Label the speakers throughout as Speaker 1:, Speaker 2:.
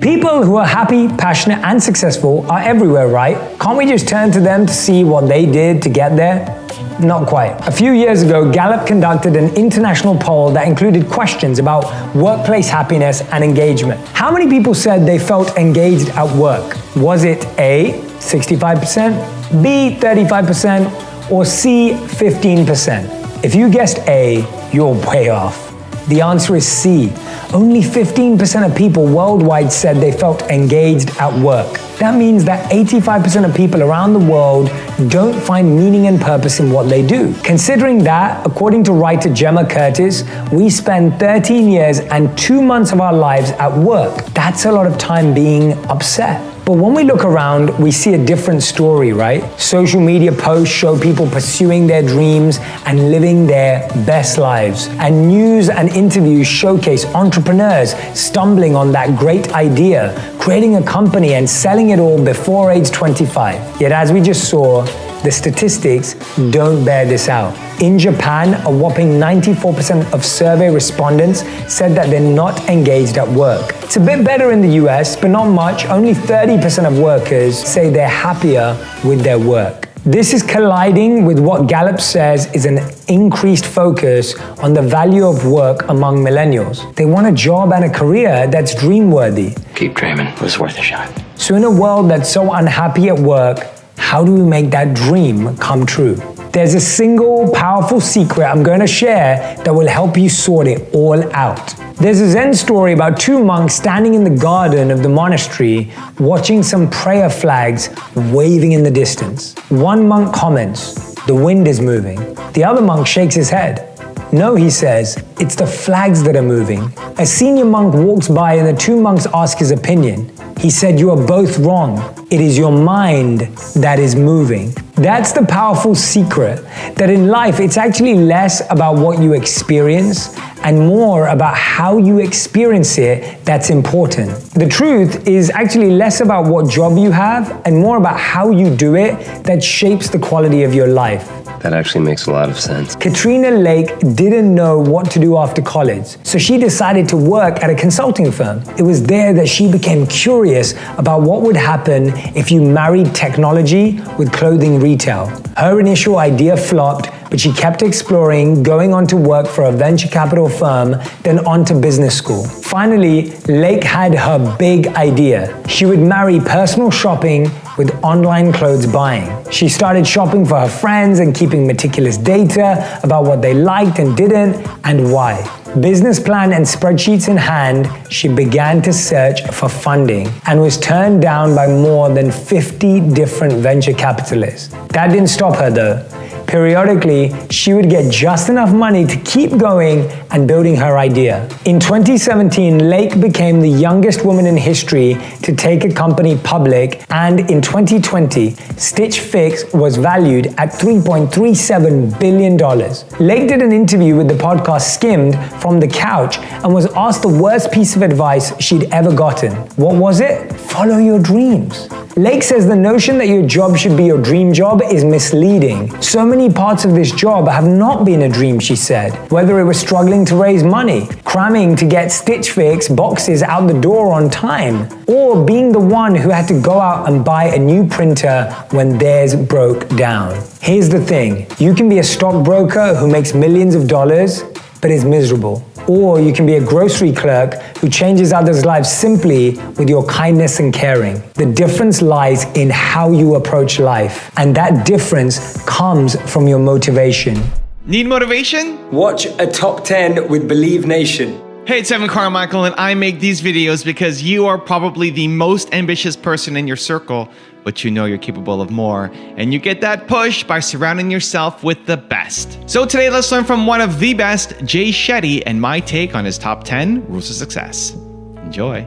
Speaker 1: People who are happy, passionate, and successful are everywhere, right? Can't we just turn to them to see what they did to get there? Not quite. A few years ago, Gallup conducted an international poll that included questions about workplace happiness and engagement. How many people said they felt engaged at work? Was it A, 65%, B, 35%, or C, 15%? If you guessed A, you're way off. The answer is C. Only 15% of people worldwide said they felt engaged at work. That means that 85% of people around the world don't find meaning and purpose in what they do. Considering that, according to writer Gemma Curtis, we spend 13 years and 2 months of our lives at work. That's a lot of time being upset. But when we look around, we see a different story, right? Social media posts show people pursuing their dreams and living their best lives. And news and interviews showcase entrepreneurs stumbling on that great idea, creating a company and selling it all before age 25. Yet as we just saw, the statistics don't bear this out. In Japan, a whopping 94% of survey respondents said that they're not engaged at work. It's a bit better in the US, but not much. Only 30% of workers say they're happier with their work. This is colliding with what Gallup says is an increased focus on the value of work among millennials. They want a job and a career that's dream-worthy.
Speaker 2: Keep dreaming, it was worth a shot.
Speaker 1: So in a world that's so unhappy at work, how do we make that dream come true? There's a single powerful secret I'm going to share that will help you sort it all out. There's a Zen story about 2 monks standing in the garden of the monastery watching some prayer flags waving in the distance. One monk comments, "The wind is moving." The other monk shakes his head. "No," he says, "it's the flags that are moving." A senior monk walks by and the 2 monks ask his opinion. He said, "You are both wrong. It is your mind that is moving." That's the powerful secret, that in life it's actually less about what you experience and more about how you experience it that's important. The truth is actually less about what job you have and more about how you do it that shapes the quality of your life.
Speaker 2: That actually makes a lot of sense.
Speaker 1: Katrina Lake didn't know what to do after college, so she decided to work at a consulting firm. It was there that she became curious about what would happen if you married technology with clothing retail. Her initial idea flopped, but she kept exploring, going on to work for a venture capital firm, then on to business school. Finally, Lake had her big idea. She would marry personal shopping with online clothes buying. She started shopping for her friends and keeping meticulous data about what they liked and didn't and why. Business plan and spreadsheets in hand, she began to search for funding and was turned down by more than 50 different venture capitalists. That didn't stop her though. Periodically, she would get just enough money to keep going and building her idea. In 2017, Lake became the youngest woman in history to take a company public, and in 2020, Stitch Fix was valued at $3.37 billion. Lake did an interview with the podcast Skimmed from the couch and was asked the worst piece of advice she'd ever gotten. What was it? Follow your dreams. Lake says the notion that your job should be your dream job is misleading. So many parts of this job have not been a dream, she said. Whether it was struggling to raise money, cramming to get Stitch Fix boxes out the door on time, or being the one who had to go out and buy a new printer when theirs broke down. Here's the thing, you can be a stockbroker who makes millions of dollars, but is miserable. Or you can be a grocery clerk who changes others' lives simply with your kindness and caring. The difference lies in how you approach life, and that difference comes from your motivation.
Speaker 3: Need motivation?
Speaker 1: Watch a top 10 with Believe Nation.
Speaker 3: Hey, it's Carmichael, and I make these videos because you are probably the most ambitious person in your circle, but you know you're capable of more, and you get that push by surrounding yourself with the best. So today, let's learn from one of the best, Jay Shetty, and my take on his top 10 rules of success. Enjoy.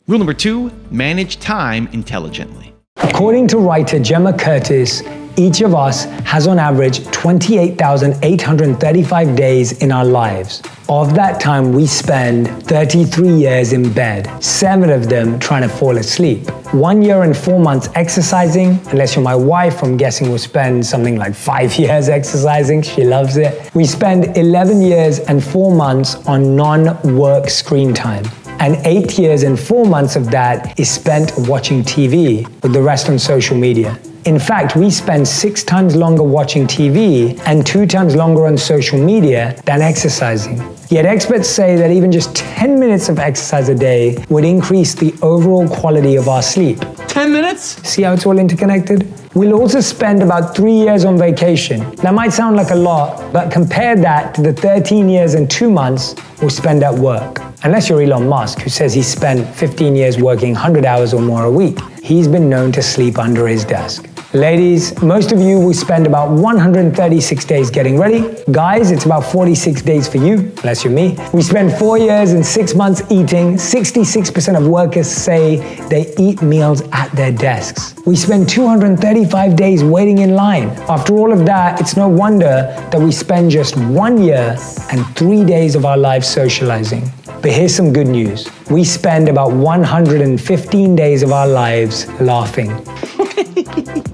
Speaker 3: Rule number 2, manage time intelligently.
Speaker 1: According to writer Gemma Curtis, Each of us has on average 28,835 days in our lives. Of that time, we spend 33 years in bed, 7 of them trying to fall asleep. 1 year and 4 months exercising, unless you're my wife, I'm guessing we'll spend something like 5 years exercising, she loves it. We spend 11 years and 4 months on non-work screen time. And 8 years and 4 months of that is spent watching TV, with the rest on social media. In fact, we spend 6 times longer watching TV and 2 times longer on social media than exercising. Yet experts say that even just 10 minutes of exercise a day would increase the overall quality of our sleep.
Speaker 4: 10 minutes?
Speaker 1: See how it's all interconnected? We'll also spend about 3 years on vacation. That might sound like a lot, but compare that to the 13 years and 2 months we'll spend at work. Unless you're Elon Musk, who says he spent 15 years working 100 hours or more a week. He's been known to sleep under his desk. Ladies, most of you will spend about 136 days getting ready. Guys, it's about 46 days for you, unless you're me. We spend 4 years and 6 months eating. 66% of workers say they eat meals at their desks. We spend 235 days waiting in line. After all of that, it's no wonder that we spend just 1 year and 3 days of our lives socializing. But here's some good news. We spend about 115 days of our lives laughing.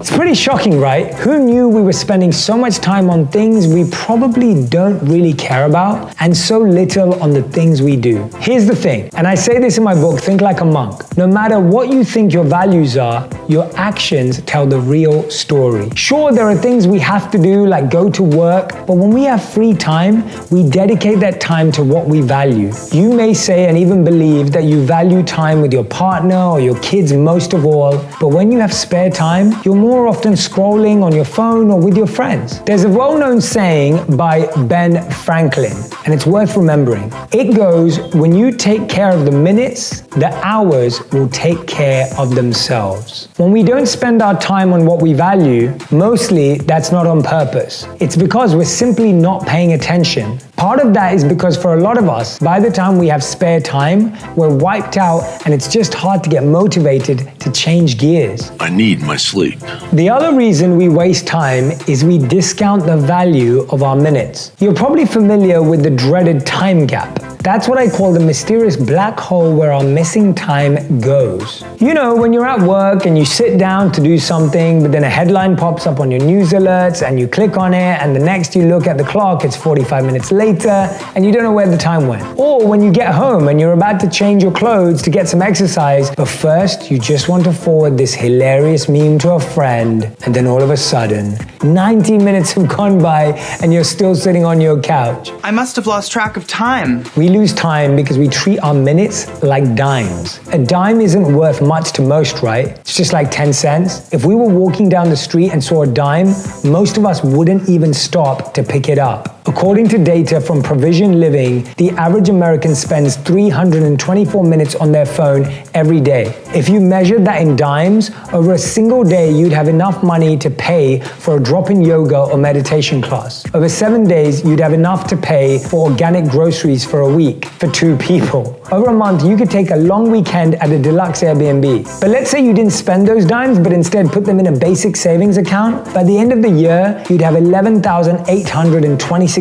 Speaker 1: It's pretty shocking, right? Who knew we were spending so much time on things we probably don't really care about and so little on the things we do? Here's the thing, and I say this in my book, Think Like a Monk. No matter what you think your values are, your actions tell the real story. Sure, there are things we have to do, like go to work, but when we have free time, we dedicate that time to what we value. You may say and even believe that you value time with your partner or your kids most of all, but when you have spare time, you're more often scrolling on your phone or with your friends. There's a well-known saying by Ben Franklin, and it's worth remembering. It goes, when you take care of the minutes, the hours will take care of themselves. When we don't spend our time on what we value, mostly that's not on purpose. It's because we're simply not paying attention. Part of that is because for a lot of us, by the time we have spare time, we're wiped out and it's just hard to get motivated to change gears.
Speaker 4: I need my sleep.
Speaker 1: The other reason we waste time is we discount the value of our minutes. You're probably familiar with the dreaded time gap. That's what I call the mysterious black hole where our missing time goes. You know, when you're at work and you sit down to do something, but then a headline pops up on your news alerts and you click on it, and the next you look at the clock, it's 45 minutes later, and you don't know where the time went. Or when you get home and you're about to change your clothes to get some exercise, but first you just want to forward this hilarious meme to a friend, and then all of a sudden, 90 minutes have gone by and you're still sitting on your couch.
Speaker 5: I must have lost track of time.
Speaker 1: We lose time because we treat our minutes like dimes. A dime isn't worth much to most, right? It's just like 10 cents. If we were walking down the street and saw a dime, most of us wouldn't even stop to pick it up. According to data from Provision Living, the average American spends 324 minutes on their phone every day. If you measured that in dimes, over a single day, you'd have enough money to pay for a drop-in yoga or meditation class. Over 7 days, you'd have enough to pay for organic groceries for a week for 2 people. Over a month, you could take a long weekend at a deluxe Airbnb. But let's say you didn't spend those dimes, but instead put them in a basic savings account. By the end of the year, you'd have $11,826.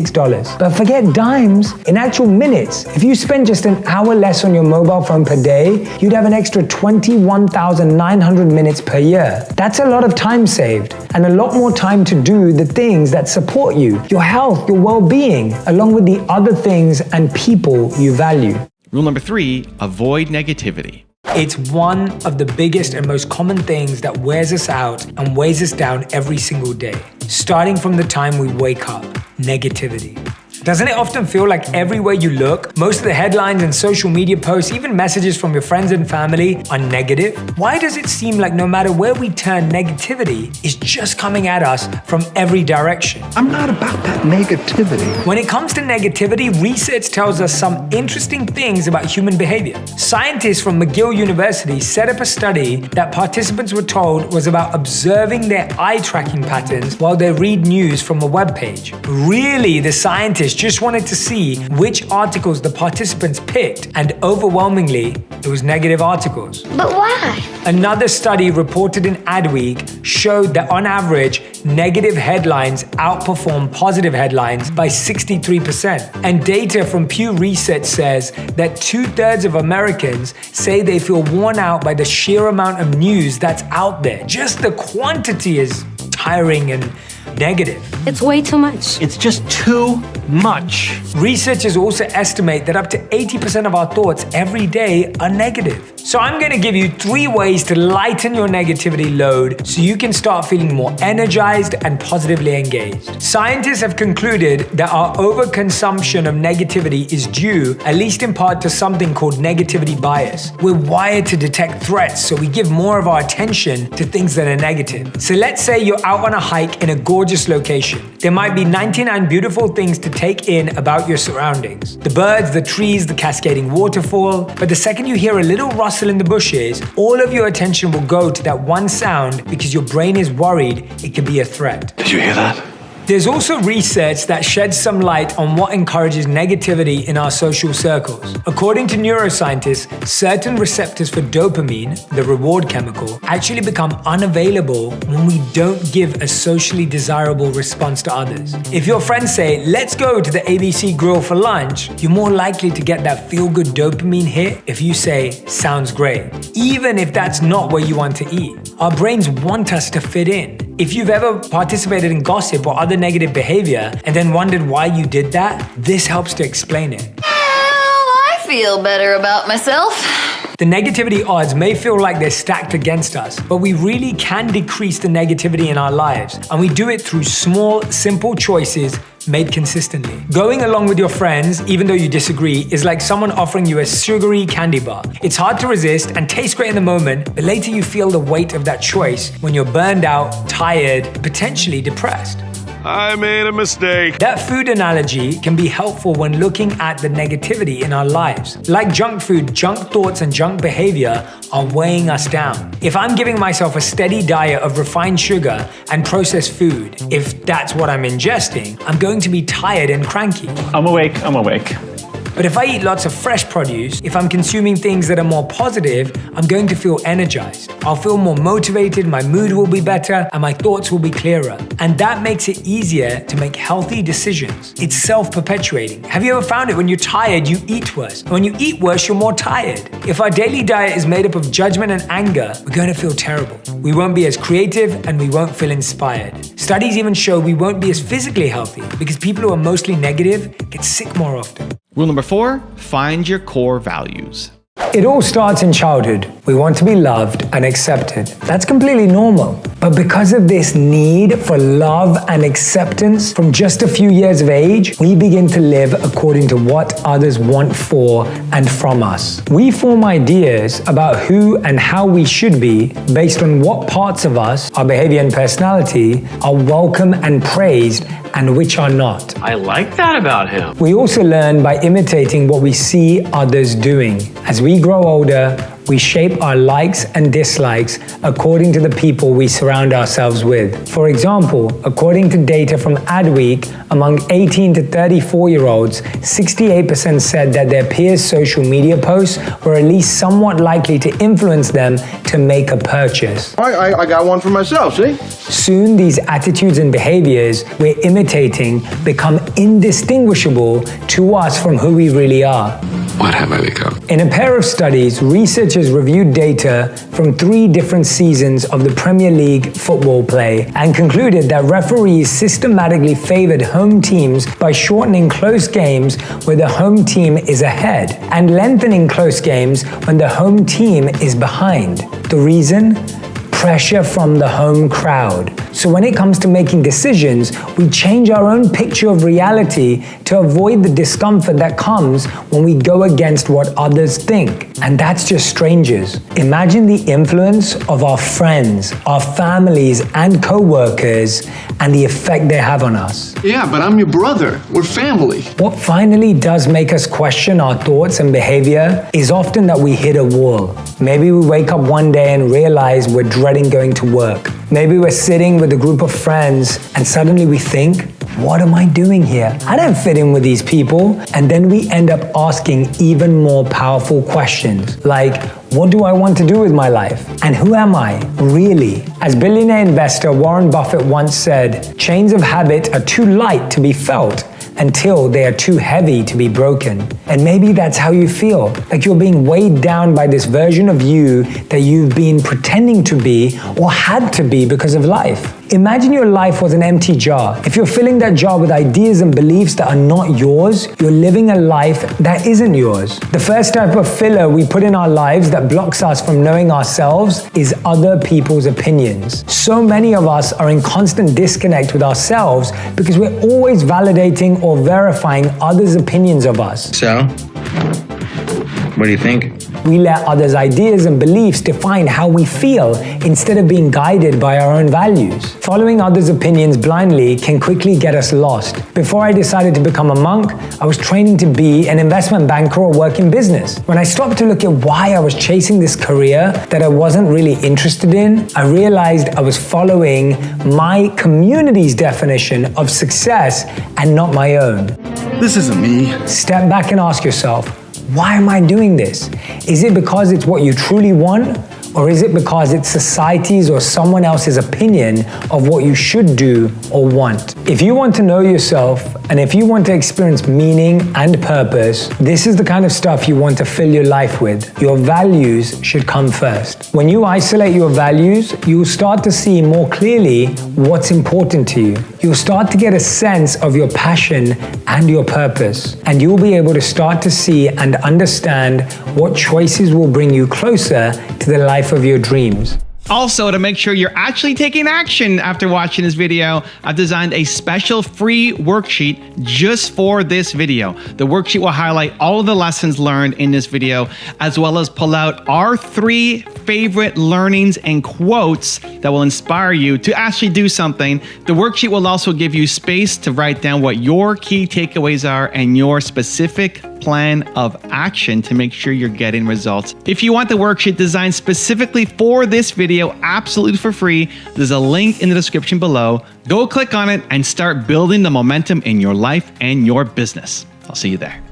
Speaker 1: But forget dimes, in actual minutes. If you spend just an hour less on your mobile phone per day, you'd have an extra 21,900 minutes per year. That's a lot of time saved, and a lot more time to do the things that support you, your health, your well-being, along with the other things and people you value.
Speaker 3: Rule number 3, avoid negativity.
Speaker 1: It's one of the biggest and most common things that wears us out and weighs us down every single day, starting from the time we wake up. Negativity. Doesn't it often feel like everywhere you look, most of the headlines and social media posts, even messages from your friends and family, are negative? Why does it seem like no matter where we turn, negativity is just coming at us from every direction?
Speaker 4: I'm not about that negativity.
Speaker 1: When it comes to negativity, research tells us some interesting things about human behavior. Scientists from McGill University set up a study that participants were told was about observing their eye tracking patterns while they read news from a web page. Really, the scientists scientists just wanted to see which articles the participants picked, and overwhelmingly, it was negative articles.
Speaker 6: But why?
Speaker 1: Another study reported in Adweek showed that on average, negative headlines outperform positive headlines by 63%. And data from Pew Research says that 2/3 of Americans say they feel worn out by the sheer amount of news that's out there. Just the quantity is tiring and negative.
Speaker 7: It's way too much.
Speaker 8: It's just too much.
Speaker 1: Researchers also estimate that up to 80% of our thoughts every day are negative. So I'm going to give you 3 ways to lighten your negativity load so you can start feeling more energized and positively engaged. Scientists have concluded that our overconsumption of negativity is due, at least in part, to something called negativity bias. We're wired to detect threats, so we give more of our attention to things that are negative. So let's say you're out on a hike in a gorgeous location. There might be 99 beautiful things to take in about your surroundings. The birds, the trees, the cascading waterfall. But the second you hear a little rustle in the bushes, all of your attention will go to that one sound because your brain is worried it could be a threat.
Speaker 4: Did you hear that?
Speaker 1: There's also research that sheds some light on what encourages negativity in our social circles. According to neuroscientists, certain receptors for dopamine, the reward chemical, actually become unavailable when we don't give a socially desirable response to others. If your friends say, "Let's go to the ABC Grill for lunch," you're more likely to get that feel-good dopamine hit if you say, "Sounds great," even if that's not where you want to eat. Our brains want us to fit in. If you've ever participated in gossip or other negative behavior and then wondered why you did that, this helps to explain it.
Speaker 6: Well, I feel better about myself.
Speaker 1: The negativity odds may feel like they're stacked against us, but we really can decrease the negativity in our lives, and we do it through small, simple choices made consistently. Going along with your friends, even though you disagree, is like someone offering you a sugary candy bar. It's hard to resist and tastes great in the moment, but later you feel the weight of that choice when you're burned out, tired, potentially depressed.
Speaker 9: I made a mistake.
Speaker 1: That food analogy can be helpful when looking at the negativity in our lives. Like junk food, junk thoughts and junk behavior are weighing us down. If I'm giving myself a steady diet of refined sugar and processed food, if that's what I'm ingesting, I'm going to be tired and cranky.
Speaker 8: I'm awake.
Speaker 1: But if I eat lots of fresh produce, if I'm consuming things that are more positive, I'm going to feel energized. I'll feel more motivated, my mood will be better, and my thoughts will be clearer. And that makes it easier to make healthy decisions. It's self-perpetuating. Have you ever found it when you're tired, you eat worse? And when you eat worse, you're more tired. If our daily diet is made up of judgment and anger, we're going to feel terrible. We won't be as creative and we won't feel inspired. Studies even show we won't be as physically healthy because people who are mostly negative get sick more often.
Speaker 3: Rule number 4, find your core values.
Speaker 1: It all starts in childhood. We want to be loved and accepted. That's completely normal. But because of this need for love and acceptance from just a few years of age, we begin to live according to what others want for and from us. We form ideas about who and how we should be based on what parts of us, our behavior and personality, are welcome and praised and which are not.
Speaker 2: I like that about him.
Speaker 1: We also learn by imitating what we see others doing. As we grow older, we shape our likes and dislikes according to the people we surround ourselves with. For example, according to data from Adweek, among 18 to 34-year-olds, 68% said that their peers' social media posts were at least somewhat likely to influence them to make a purchase.
Speaker 9: I got one for myself, see?
Speaker 1: Soon, these attitudes and behaviors we're imitating become indistinguishable to us from who we really are.
Speaker 4: What have I become?
Speaker 1: In a pair of studies, researchers reviewed data from 3 different seasons of the Premier League football play and concluded that referees systematically favored home teams by shortening close games where the home team is ahead and lengthening close games when the home team is behind. The reason? Pressure from the home crowd. So when it comes to making decisions, we change our own picture of reality to avoid the discomfort that comes when we go against what others think. And that's just strangers. Imagine the influence of our friends, our families, and co-workers, and the effect they have on us.
Speaker 4: Yeah, but I'm your brother. We're family.
Speaker 1: What finally does make us question our thoughts and behavior is often that we hit a wall. Maybe we wake up one day and realize we're dreading going to work. Maybe we're sitting with a group of friends and suddenly we think, what am I doing here? I don't fit in with these people. And then we end up asking even more powerful questions like, what do I want to do with my life? And who am I, really? As billionaire investor Warren Buffett once said, chains of habit are too light to be felt until they are too heavy to be broken. And maybe that's how you feel, like you're being weighed down by this version of you that you've been pretending to be or had to be because of life. Imagine your life was an empty jar. If you're filling that jar with ideas and beliefs that are not yours, you're living a life that isn't yours. The first type of filler we put in our lives that blocks us from knowing ourselves is other people's opinions. So many of us are in constant disconnect with ourselves because we're always validating or verifying others' opinions of us.
Speaker 7: So, what do you think?
Speaker 1: We let others' ideas and beliefs define how we feel instead of being guided by our own values. Following others' opinions blindly can quickly get us lost. Before I decided to become a monk, I was training to be an investment banker or work in business. When I stopped to look at why I was chasing this career that I wasn't really interested in, I realized I was following my community's definition of success and not my own.
Speaker 9: This isn't me.
Speaker 1: Step back and ask yourself, why am I doing this? Is it because it's what you truly want? Or is it because it's society's or someone else's opinion of what you should do or want? If you want to know yourself, and if you want to experience meaning and purpose, this is the kind of stuff you want to fill your life with. Your values should come first. When you isolate your values, you'll start to see more clearly what's important to you. You'll start to get a sense of your passion and your purpose, and you'll be able to start to see and understand what choices will bring you closer to the life of your dreams.
Speaker 3: Also, to make sure you're actually taking action after watching this video, I've designed a special free worksheet just for this video. The worksheet will highlight all of the lessons learned in this video, as well as pull out our 3 favorite learnings and quotes that will inspire you to actually do something. The worksheet will also give you space to write down what your key takeaways are and your specific plan of action to make sure you're getting results. If you want the worksheet designed specifically for this video, absolutely for free, there's a link in the description below. Go click on it and start building the momentum in your life and your business. I'll see you there.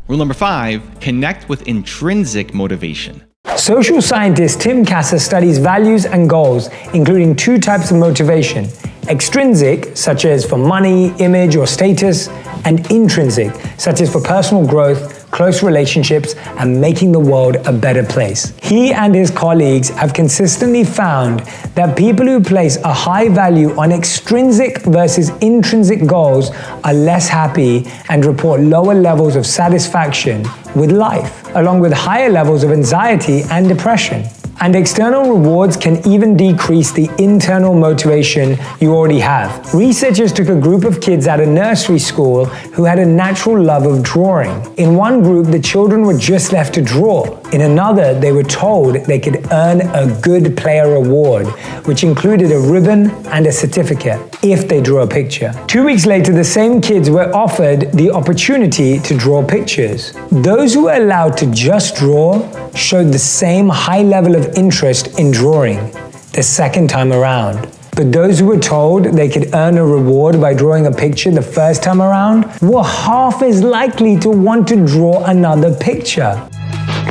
Speaker 3: Rule number 5, connect with intrinsic motivation.
Speaker 1: Social scientist Tim Kasser studies values and goals, including 2 types of motivation: extrinsic, such as for money, image, or status, and intrinsic, such as for personal growth, close relationships, and making the world a better place. He and his colleagues have consistently found that people who place a high value on extrinsic versus intrinsic goals are less happy and report lower levels of satisfaction with life, along with higher levels of anxiety and depression. And external rewards can even decrease the internal motivation you already have. Researchers took a group of kids at a nursery school who had a natural love of drawing. In one group, the children were just left to draw. In another, they were told they could earn a good player award, which included a ribbon and a certificate if they drew a picture. 2 weeks later, the same kids were offered the opportunity to draw pictures. Those who were allowed to just draw showed the same high level of interest in drawing the second time around. But those who were told they could earn a reward by drawing a picture the first time around were half as likely to want to draw another picture.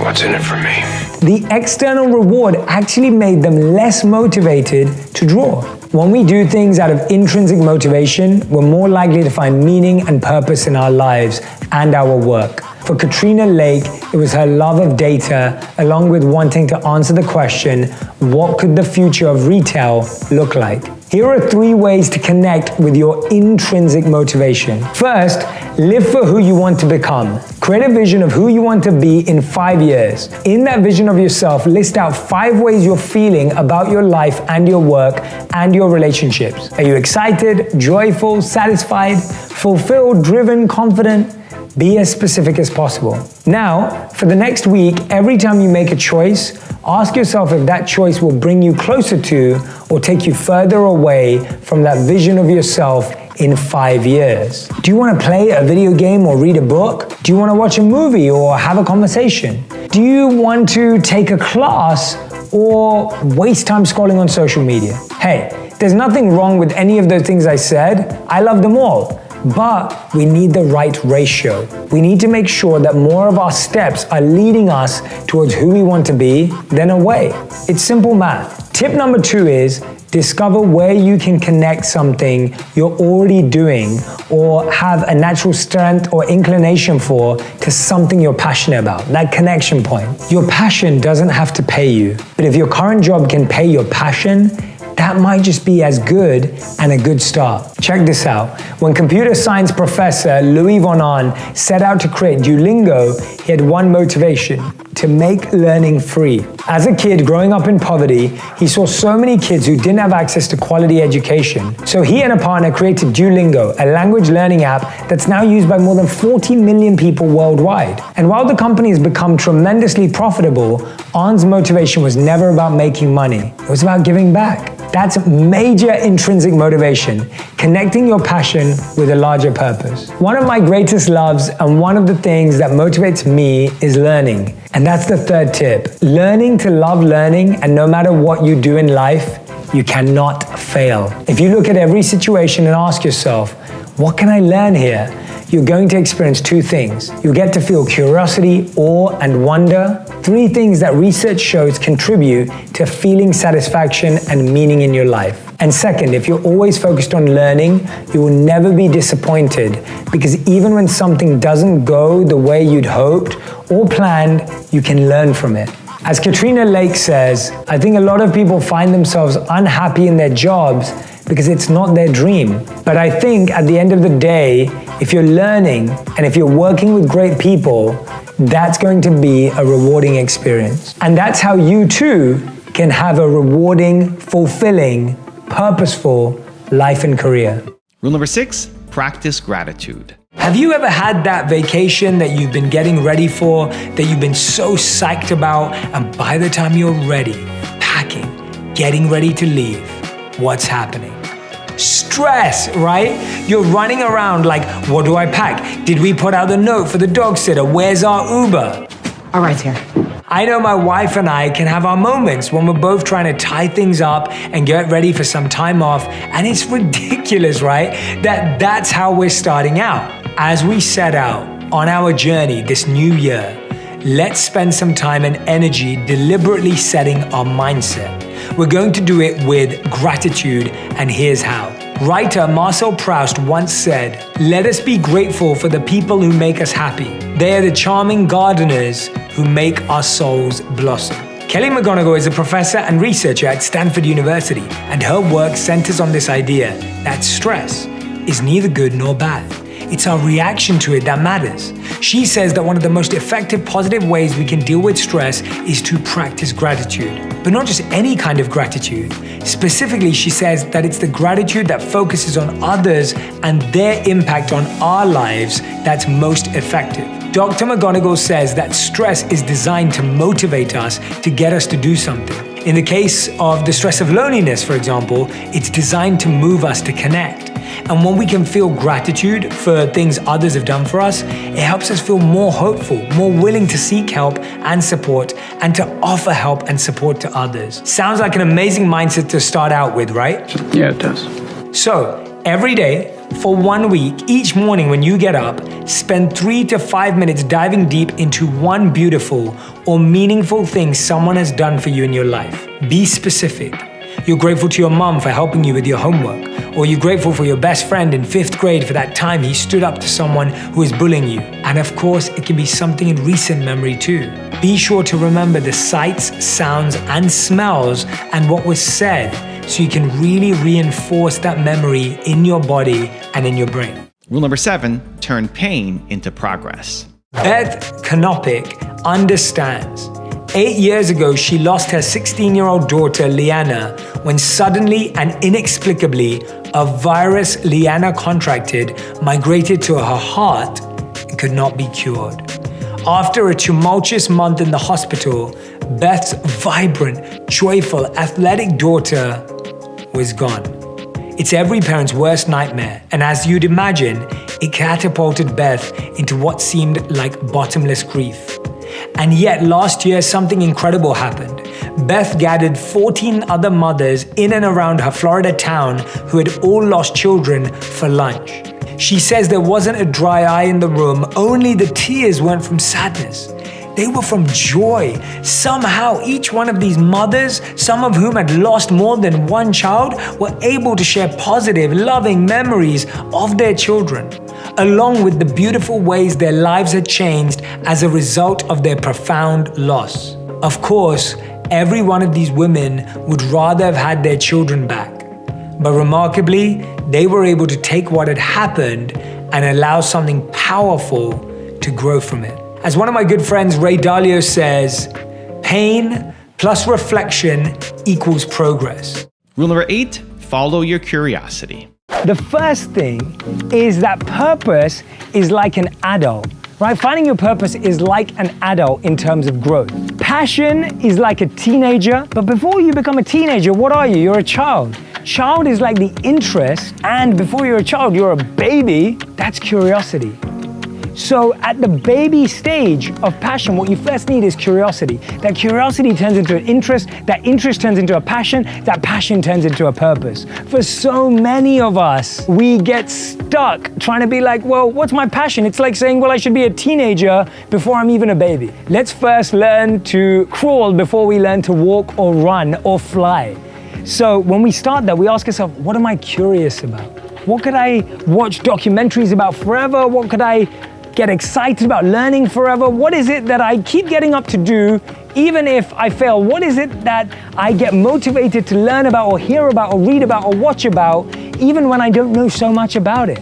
Speaker 2: What's in it for me?
Speaker 1: The external reward actually made them less motivated to draw. When we do things out of intrinsic motivation, we're more likely to find meaning and purpose in our lives and our work. For Katrina Lake, it was her love of data, along with wanting to answer the question, what could the future of retail look like? Here are 3 ways to connect with your intrinsic motivation. First, live for who you want to become. Create a vision of who you want to be in 5 years. In that vision of yourself, list out 5 ways you're feeling about your life and your work and your relationships. Are you excited, joyful, satisfied, fulfilled, driven, confident? Be as specific as possible. Now, for the next week, every time you make a choice, ask yourself if that choice will bring you closer to or take you further away from that vision of yourself in 5 years. Do you want to play a video game or read a book? Do you want to watch a movie or have a conversation? Do you want to take a class or waste time scrolling on social media? Hey, There's nothing wrong with any of those things I said. I love them all. But we need the right ratio. We need to make sure that more of our steps are leading us towards who we want to be than away. It's simple math. Tip number 2 is discover where you can connect something you're already doing or have a natural strength or inclination for to something you're passionate about, that connection point. Your passion doesn't have to pay you, but if your current job can pay your passion, that might just be as good and a good start. Check this out. When computer science professor Louis von Ahn set out to create Duolingo, he had one motivation: to make learning free. As a kid growing up in poverty, he saw so many kids who didn't have access to quality education. So he and a partner created Duolingo, a language learning app that's now used by more than 40 million people worldwide. And while the company has become tremendously profitable, Ahn's motivation was never about making money. It was about giving back. That's major intrinsic motivation, connecting your passion with a larger purpose. One of my greatest loves and one of the things that motivates me is learning. And that's the third tip. Learning to love learning, and no matter what you do in life, you cannot fail. If you look at every situation and ask yourself, what can I learn here? You're going to experience 2 things. You'll get to feel curiosity, awe, and wonder. 3 things that research shows contribute to feeling satisfaction and meaning in your life. And second, if you're always focused on learning, you will never be disappointed, because even when something doesn't go the way you'd hoped or planned, you can learn from it. As Katrina Lake says, I think a lot of people find themselves unhappy in their jobs because it's not their dream. But I think at the end of the day, if you're learning and if you're working with great people, that's going to be a rewarding experience. And that's how you too can have a rewarding, fulfilling, purposeful life and career.
Speaker 3: Rule number 6, practice gratitude.
Speaker 1: Have you ever had that vacation that you've been getting ready for, that you've been so psyched about, and by the time you're ready, packing, getting ready to leave, what's happening? Stress, right? You're running around like, what do I pack? Did we put out the note for the dog sitter? Where's our Uber?
Speaker 10: All right, here.
Speaker 1: I know my wife and I can have our moments when we're both trying to tie things up and get ready for some time off, and it's ridiculous, right? That's how we're starting out. As we set out on our journey this new year, let's spend some time and energy deliberately setting our mindset. We're going to do it with gratitude, and here's how. Writer Marcel Proust once said, "Let us be grateful for the people who make us happy. They are the charming gardeners who make our souls blossom." Kelly McGonigal is a professor and researcher at Stanford University, and her work centers on this idea that stress is neither good nor bad. It's our reaction to it that matters. She says that one of the most effective positive ways we can deal with stress is to practice gratitude. But not just any kind of gratitude. Specifically, she says that it's the gratitude that focuses on others and their impact on our lives that's most effective. Dr. McGonigal says that stress is designed to motivate us, to get us to do something. In the case of the stress of loneliness, for example, it's designed to move us to connect. And when we can feel gratitude for things others have done for us, it helps us feel more hopeful, more willing to seek help and support, and to offer help and support to others. Sounds like an amazing mindset to start out with, right?
Speaker 7: Yeah, it does.
Speaker 1: So, every day, for 1 week, each morning when you get up, spend 3 to 5 minutes diving deep into one beautiful or meaningful thing someone has done for you in your life. Be specific. You're grateful to your mom for helping you with your homework, or you're grateful for your best friend in 5th grade for that time he stood up to someone who was bullying you. And of course, it can be something in recent memory too. Be sure to remember the sights, sounds, and smells and what was said, so you can really reinforce that memory in your body and in your brain.
Speaker 3: Rule number 7, turn pain into progress.
Speaker 1: Beth Knopik understands. 8 years ago, she lost her 16-year-old daughter, Leanna, when suddenly and inexplicably, a virus Leanna contracted migrated to her heart and could not be cured. After a tumultuous month in the hospital, Beth's vibrant, joyful, athletic daughter was gone. It's every parent's worst nightmare, and as you'd imagine, it catapulted Beth into what seemed like bottomless grief. And yet last year, something incredible happened. Beth gathered 14 other mothers in and around her Florida town who had all lost children for lunch. She says there wasn't a dry eye in the room, only the tears weren't from sadness. They were from joy. Somehow, each one of these mothers, some of whom had lost more than one child, were able to share positive, loving memories of their children, along with the beautiful ways their lives had changed as a result of their profound loss. Of course, every one of these women would rather have had their children back. But remarkably, they were able to take what had happened and allow something powerful to grow from it. As one of my good friends, Ray Dalio, says, pain plus reflection equals progress.
Speaker 3: Rule number 8, follow your curiosity.
Speaker 1: The first thing is that purpose is like an adult, right? Finding your purpose is like an adult in terms of growth. Passion is like a teenager, but before you become a teenager, what are you? You're a child. Child is like the interest, and before you're a child, you're a baby. That's curiosity. So at the baby stage of passion, what you first need is curiosity. That curiosity turns into an interest, that interest turns into a passion, that passion turns into a purpose. For so many of us, we get stuck trying to be like, well, what's my passion? It's like saying, well, I should be a teenager before I'm even a baby. Let's first learn to crawl before we learn to walk or run or fly. So when we start that, we ask ourselves, what am I curious about? What could I watch documentaries about forever? What could I get excited about learning forever? What is it that I keep getting up to do, even if I fail? What is it that I get motivated to learn about or hear about or read about or watch about, even when I don't know so much about it?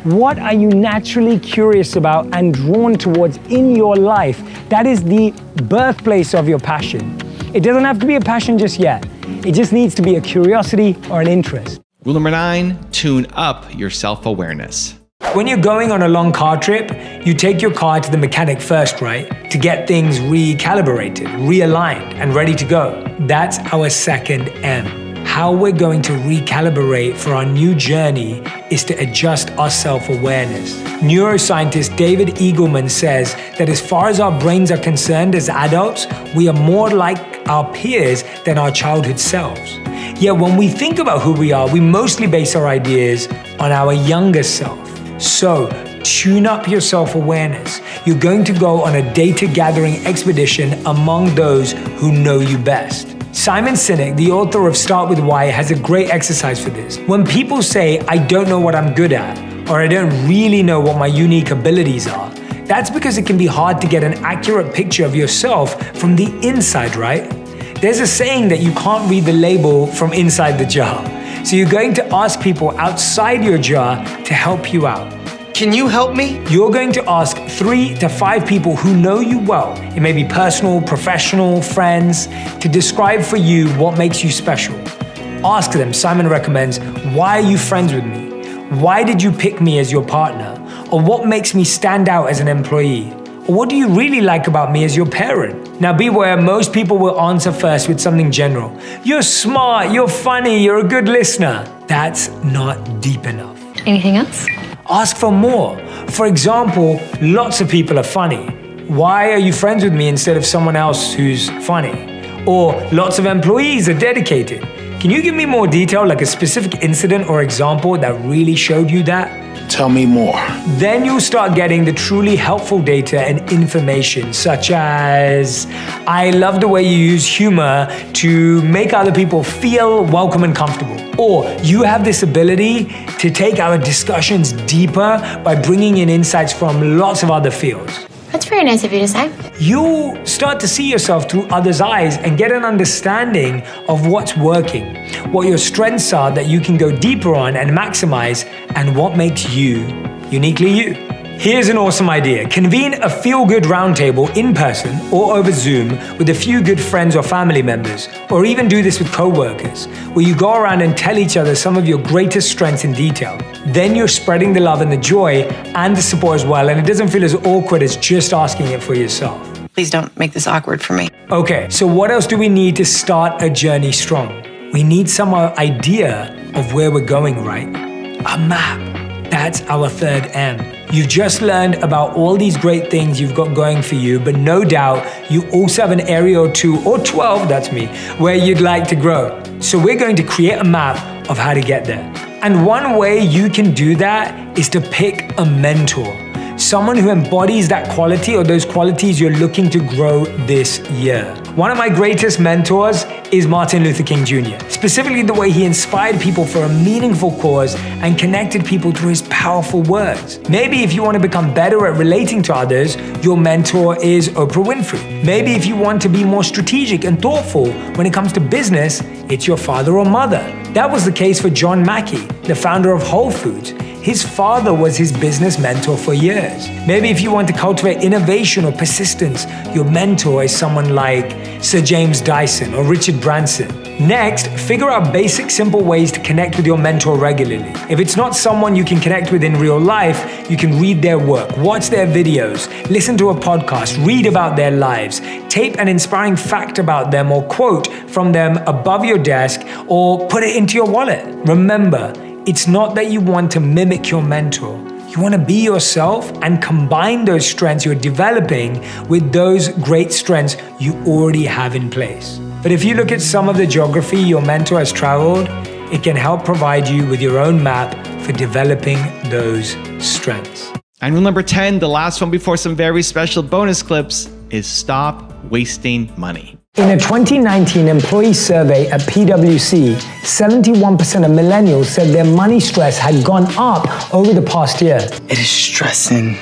Speaker 1: What are you naturally curious about and drawn towards in your life? That is the birthplace of your passion. It doesn't have to be a passion just yet. It just needs to be a curiosity or an interest.
Speaker 3: Rule number 9, tune up your self-awareness.
Speaker 1: When you're going on a long car trip, you take your car to the mechanic first, right? To get things recalibrated, realigned, and ready to go. That's our second M. How we're going to recalibrate for our new journey is to adjust our self-awareness. Neuroscientist David Eagleman says that as far as our brains are concerned as adults, we are more like our peers than our childhood selves. Yet when we think about who we are, we mostly base our ideas on our younger self. So, tune up your self-awareness. You're going to go on a data gathering expedition among those who know you best. Simon Sinek, the author of Start With Why, has a great exercise for this. When people say, I don't know what I'm good at, or I don't really know what my unique abilities are, that's because it can be hard to get an accurate picture of yourself from the inside, right? There's a saying that you can't read the label from inside the jar. So you're going to ask people outside your jar to help you out.
Speaker 5: Can you help me?
Speaker 1: You're going to ask 3 to 5 people who know you well, it may be personal, professional, friends, to describe for you what makes you special. Ask them, Simon recommends, why are you friends with me? Why did you pick me as your partner? Or what makes me stand out as an employee? Or what do you really like about me as your parent? Now beware, most people will answer first with something general. You're smart, you're funny, you're a good listener. That's not deep enough.
Speaker 10: Anything else?
Speaker 1: Ask for more. For example, lots of people are funny. Why are you friends with me instead of someone else who's funny? Or lots of employees are dedicated. Can you give me more detail, like a specific incident or example that really showed you that?
Speaker 9: Tell me more.
Speaker 1: Then you'll start getting the truly helpful data and information, such as, I love the way you use humor to make other people feel welcome and comfortable. Or you have this ability to take our discussions deeper by bringing in insights from lots of other fields.
Speaker 10: That's very nice of you to say.
Speaker 1: You'll start to see yourself through others' eyes and get an understanding of what's working, what your strengths are that you can go deeper on and maximize, and what makes you uniquely you. Here's an awesome idea. Convene a feel-good roundtable in person or over Zoom with a few good friends or family members, or even do this with co-workers, where you go around and tell each other some of your greatest strengths in detail. Then you're spreading the love and the joy and the support as well, and it doesn't feel as awkward as just asking it for yourself.
Speaker 5: Please don't make this awkward for me.
Speaker 1: Okay, so what else do we need to start a journey strong? We need some idea of where we're going, right? A map. That's our third M. You've just learned about all these great things you've got going for you, but no doubt you also have an area or 2 or 12, that's me, where you'd like to grow. So we're going to create a map of how to get there. And one way you can do that is to pick a mentor. Someone who embodies that quality or those qualities you're looking to grow this year. One of my greatest mentors is Martin Luther King Jr., specifically the way he inspired people for a meaningful cause and connected people through his powerful words. Maybe if you want to become better at relating to others, your mentor is Oprah Winfrey. Maybe if you want to be more strategic and thoughtful when it comes to business, it's your father or mother. That was the case for John Mackey, the founder of Whole Foods. His father was his business mentor for years. Maybe if you want to cultivate innovation or persistence, your mentor is someone like Sir James Dyson or Richard Branson. Next, figure out basic, simple ways to connect with your mentor regularly. If it's not someone you can connect with in real life, you can read their work, watch their videos, listen to a podcast, read about their lives, tape an inspiring fact about them or quote from them above your desk, or put it into your wallet. Remember, it's not that you want to mimic your mentor. You want to be yourself and combine those strengths you're developing with those great strengths you already have in place. But if you look at some of the geography your mentor has traveled, it can help provide you with your own map for developing those strengths.
Speaker 3: And rule number 10, the last one before some very special bonus clips, is stop wasting money.
Speaker 1: In a 2019 employee survey at PwC, 71% of millennials said their money stress had gone up over the past year.
Speaker 11: It is stressing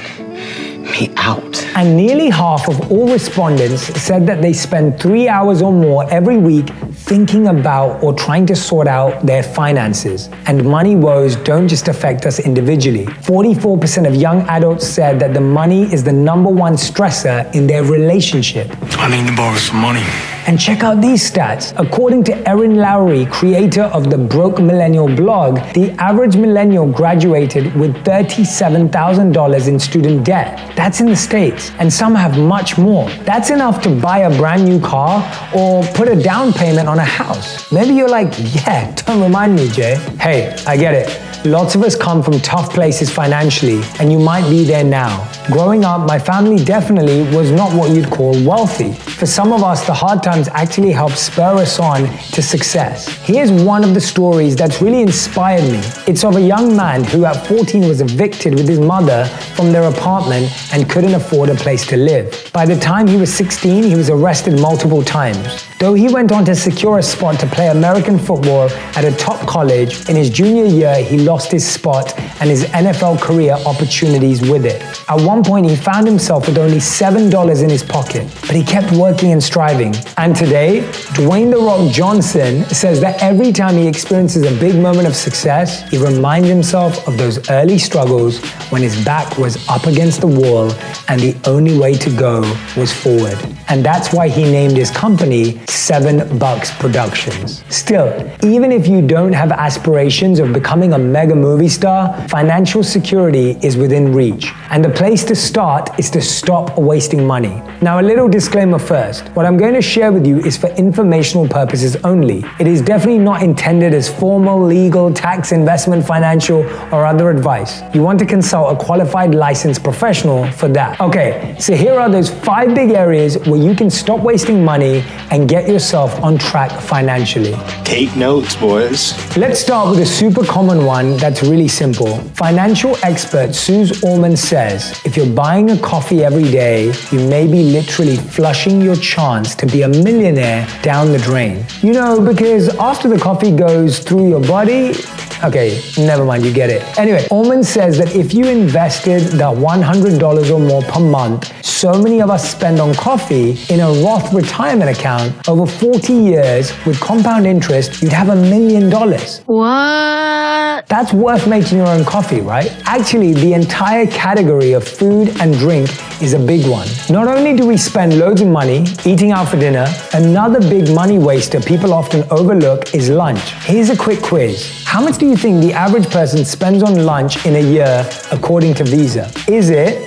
Speaker 11: me out.
Speaker 1: And nearly half of all respondents said that they spend 3 hours or more every week thinking about or trying to sort out their finances. And money woes don't just affect us individually. 44% of young adults said that the money is the #1 stressor in their relationship.
Speaker 8: I need to borrow some money.
Speaker 1: And check out these stats. According to Erin Lowry, creator of the Broke Millennial blog, the average millennial graduated with $37,000 in student debt. That's in the States, and some have much more. That's enough to buy a brand new car or put a down payment on a house. Maybe you're like, yeah, don't remind me, Jay. Hey, I get it. Lots of us come from tough places financially, and you might be there now. Growing up, my family definitely was not what you'd call wealthy. For some of us, the hard times actually helped spur us on to success. Here's one of the stories that's really inspired me. It's of a young man who at 14 was evicted with his mother from their apartment and couldn't afford a place to live. By the time he was 16, he was arrested multiple times. Though he went on to secure a spot to play American football at a top college, in his junior year, he lost his spot and his NFL career opportunities with it. At one point, he found himself with only $7 in his pocket, but he kept working and striving. And today, Dwayne "The Rock" Johnson says that every time he experiences a big moment of success, he reminds himself of those early struggles when his back was up against the wall and the only way to go was forward. And that's why he named his company $7 Productions. Still, even if you don't have aspirations of becoming a mega movie star, financial security is within reach. And the place to start is to stop wasting money. Now, a little disclaimer first. What I'm going to share with you is for informational purposes only. It is definitely not intended as formal, legal, tax, investment, financial, or other advice. You want to consult a qualified licensed professional for that. Okay, so here are those 5 big areas where you can stop wasting money and get yourself on track financially.
Speaker 11: Take notes, boys.
Speaker 1: Let's start with a super common one that's really simple. Financial expert Suze Orman says, if you're buying a coffee every day, you may be literally flushing your chance to be a millionaire down the drain. You know, because after the coffee goes through your body, okay, never mind, you get it. Anyway, Orman says that if you invested that $100 or more per month, so many of us spend on coffee in a Roth retirement account over 40 years with compound interest, you'd have $1 million.
Speaker 10: What?
Speaker 1: That's worth making your own coffee, right? Actually, the entire category of food and drink is a big one. Not only do we spend loads of money eating out for dinner, another big money waster people often overlook is lunch. Here's a quick quiz. How much do you think the average person spends on lunch in a year according to Visa? Is it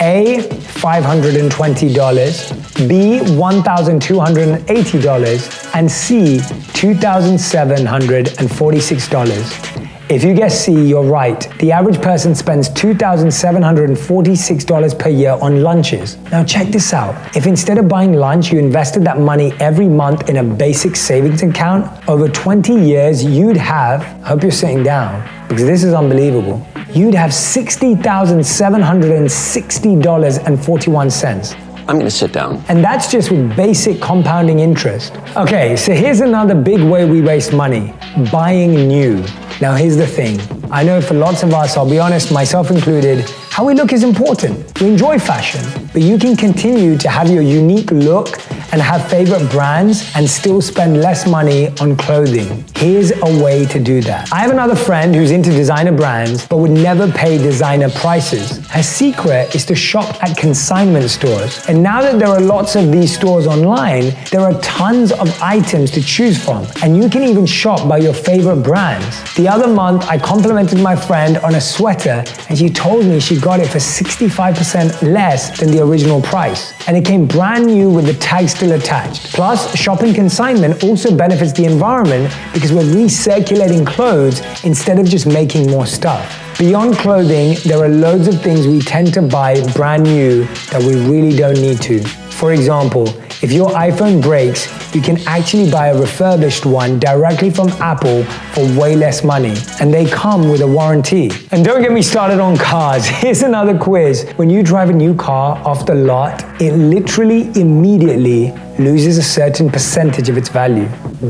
Speaker 1: A, $520, B, $1,280, and C, $2,746? If you guess C, you're right. The average person spends $2,746 per year on lunches. Now check this out. If instead of buying lunch, you invested that money every month in a basic savings account, over 20 years, you'd have, I hope you're sitting down, because this is unbelievable, you'd have $60,760.41.
Speaker 2: I'm gonna sit down.
Speaker 1: And that's just with basic compounding interest. Okay, so here's another big way we waste money, buying new. Now here's the thing. I know for lots of us, I'll be honest, myself included, how we look is important. We enjoy fashion, but you can continue to have your unique look and have favorite brands and still spend less money on clothing. Here's a way to do that. I have another friend who's into designer brands, but would never pay designer prices. Her secret is to shop at consignment stores. And now that there are lots of these stores online, there are tons of items to choose from. And you can even shop by your favorite brands. The other month, I complimented my friend on a sweater, and she told me she got it for 65% less than the original price. And it came brand new with the tag still attached. Plus, shopping consignment also benefits the environment because we're recirculating clothes instead of just making more stuff. Beyond clothing, there are loads of things we tend to buy brand new that we really don't need to. For example, if your iPhone breaks, you can actually buy a refurbished one directly from Apple for way less money, and they come with a warranty. And don't get me started on cars. Here's another quiz. When you drive a new car off the lot, it literally immediately loses a certain percentage of its value.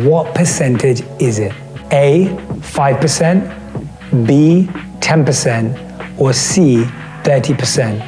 Speaker 1: What percentage is it? A, 5%, B, 10%, or C, 30%?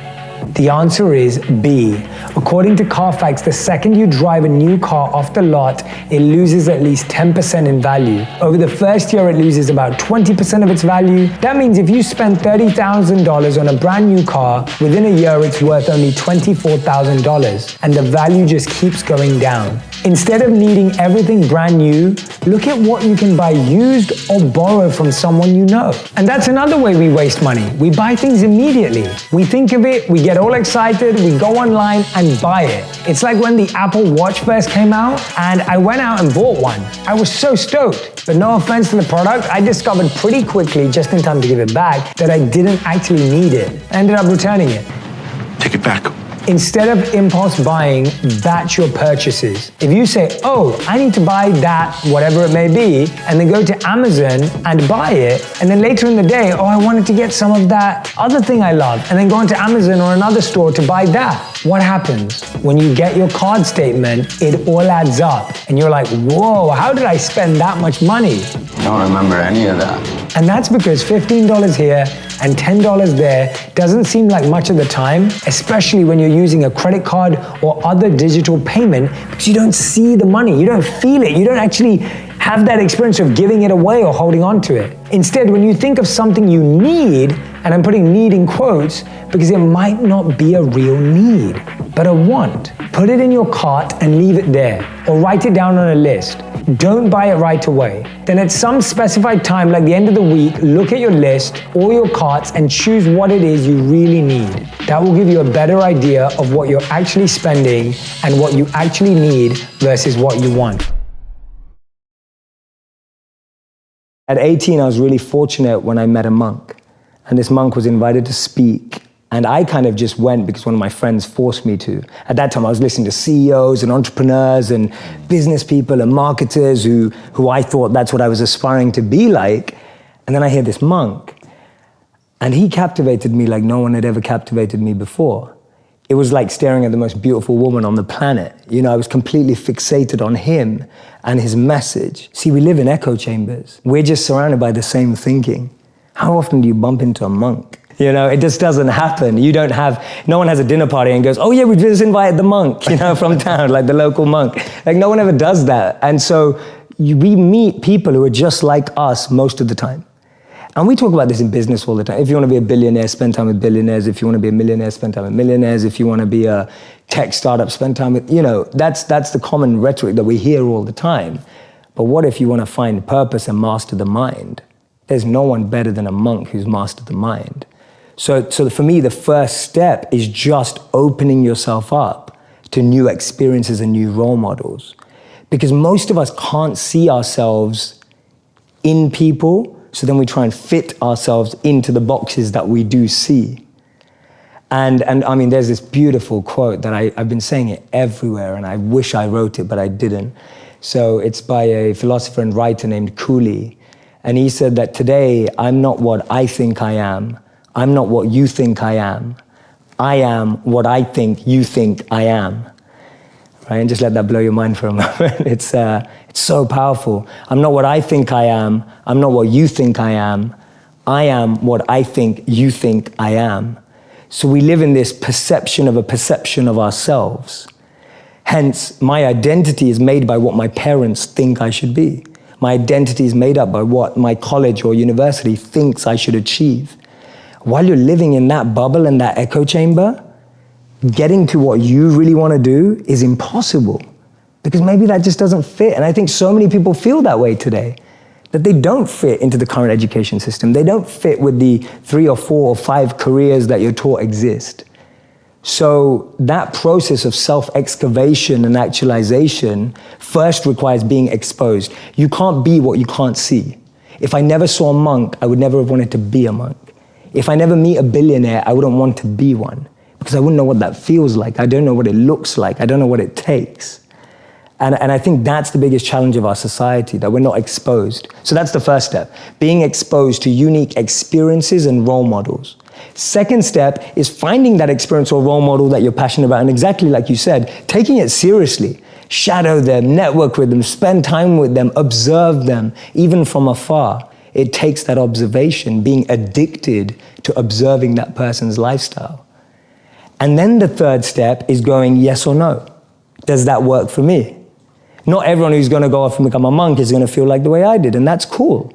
Speaker 1: The answer is B. According to Carfax, the second you drive a new car off the lot, it loses at least 10% in value. Over the first year, it loses about 20% of its value. That means if you spend $30,000 on a brand new car, within a year, it's worth only $24,000, and the value just keeps going down. Instead of needing everything brand new, look at what you can buy used or borrow from someone you know. And that's another way we waste money. We buy things immediately. We think of it, we get all excited, we go online and buy it. It's like when the Apple Watch first came out and I went out and bought one. I was so stoked, but no offense to the product, I discovered pretty quickly, just in time to give it back, that I didn't actually need it. I ended up returning it.
Speaker 2: Take it back.
Speaker 1: Instead of impulse buying, batch your purchases. If you say, oh, I need to buy that, whatever it may be, and then go to Amazon and buy it, and then later in the day, oh, I wanted to get some of that other thing I love, and then go into Amazon or another store to buy that. What happens? When you get your card statement, it all adds up, and you're like, whoa, how did I spend that much money?
Speaker 11: I don't remember any of that.
Speaker 1: And that's because $15 here and $10 there doesn't seem like much of the time, especially when you're using a credit card or other digital payment, because you don't see the money, you don't feel it, you don't actually have that experience of giving it away or holding on to it. Instead, when you think of something you need, and I'm putting need in quotes because it might not be a real need, but a want, put it in your cart and leave it there, or write it down on a list. Don't buy it right away. Then at some specified time, like the end of the week, look at your list or your carts and choose what it is you really need. That will give you a better idea of what you're actually spending and what you actually need versus what you want. At 18, I was really fortunate when I met a monk. And this monk was invited to speak. And I kind of just went because one of my friends forced me to. At that time, I was listening to CEOs and entrepreneurs and business people and marketers who I thought that's what I was aspiring to be like. And then I hear this monk. And he captivated me like no one had ever captivated me before. It was like staring at the most beautiful woman on the planet. You know, I was completely fixated on him and his message. See, we live in echo chambers. We're just surrounded by the same thinking. How often do you bump into a monk? You know, it just doesn't happen. No one has a dinner party and goes, oh yeah, we just invited the monk, you know, from town, like the local monk. Like no one ever does that. And so we meet people who are just like us most of the time. And we talk about this in business all the time. If you want to be a billionaire, spend time with billionaires. If you want to be a millionaire, spend time with millionaires. If you want to be a tech startup, spend time with, you know, that's the common rhetoric that we hear all the time. But what if you want to find purpose and master the mind? There's no one better than a monk who's mastered the mind. So for me, the first step is just opening yourself up to new experiences and new role models. Because most of us can't see ourselves in people,
Speaker 11: So then we try and fit ourselves into the boxes that we do see. And I mean, there's this beautiful quote that I've been saying it everywhere, and I wish I wrote it, but I didn't. So it's by a philosopher and writer named Cooley. And he said that today, I'm not what I think I am. I'm not what you think I am. I am what I think you think I am. Right? And just let that blow your mind for a moment. It's so powerful. I'm not what I think I am. I'm not what you think I am. I am what I think you think I am. So we live in this perception of a perception of ourselves. Hence, my identity is made by what my parents think I should be. My identity is made up by what my college or university thinks I should achieve. While you're living in that bubble and that echo chamber, getting to what you really want to do is impossible, because maybe that just doesn't fit. And I think so many people feel that way today, that they don't fit into the current education system. They don't fit with the 3 or 4 or 5 careers that you're taught exist. So that process of self-excavation and actualization first requires being exposed. You can't be what you can't see. If I never saw a monk, I would never have wanted to be a monk. If I never meet a billionaire, I wouldn't want to be one, because I wouldn't know what that feels like. I don't know what it looks like. I don't know what it takes. And I think that's the biggest challenge of our society, that we're not exposed. So that's the first step, being exposed to unique experiences and role models. Second step is finding that experience or role model that you're passionate about, and exactly like you said, taking it seriously. Shadow them, network with them, spend time with them, observe them, even from afar. It takes that observation, being addicted to observing that person's lifestyle. And then the third step is going yes or no. Does that work for me? Not everyone who's going to go off and become a monk is going to feel like the way I did, and that's cool.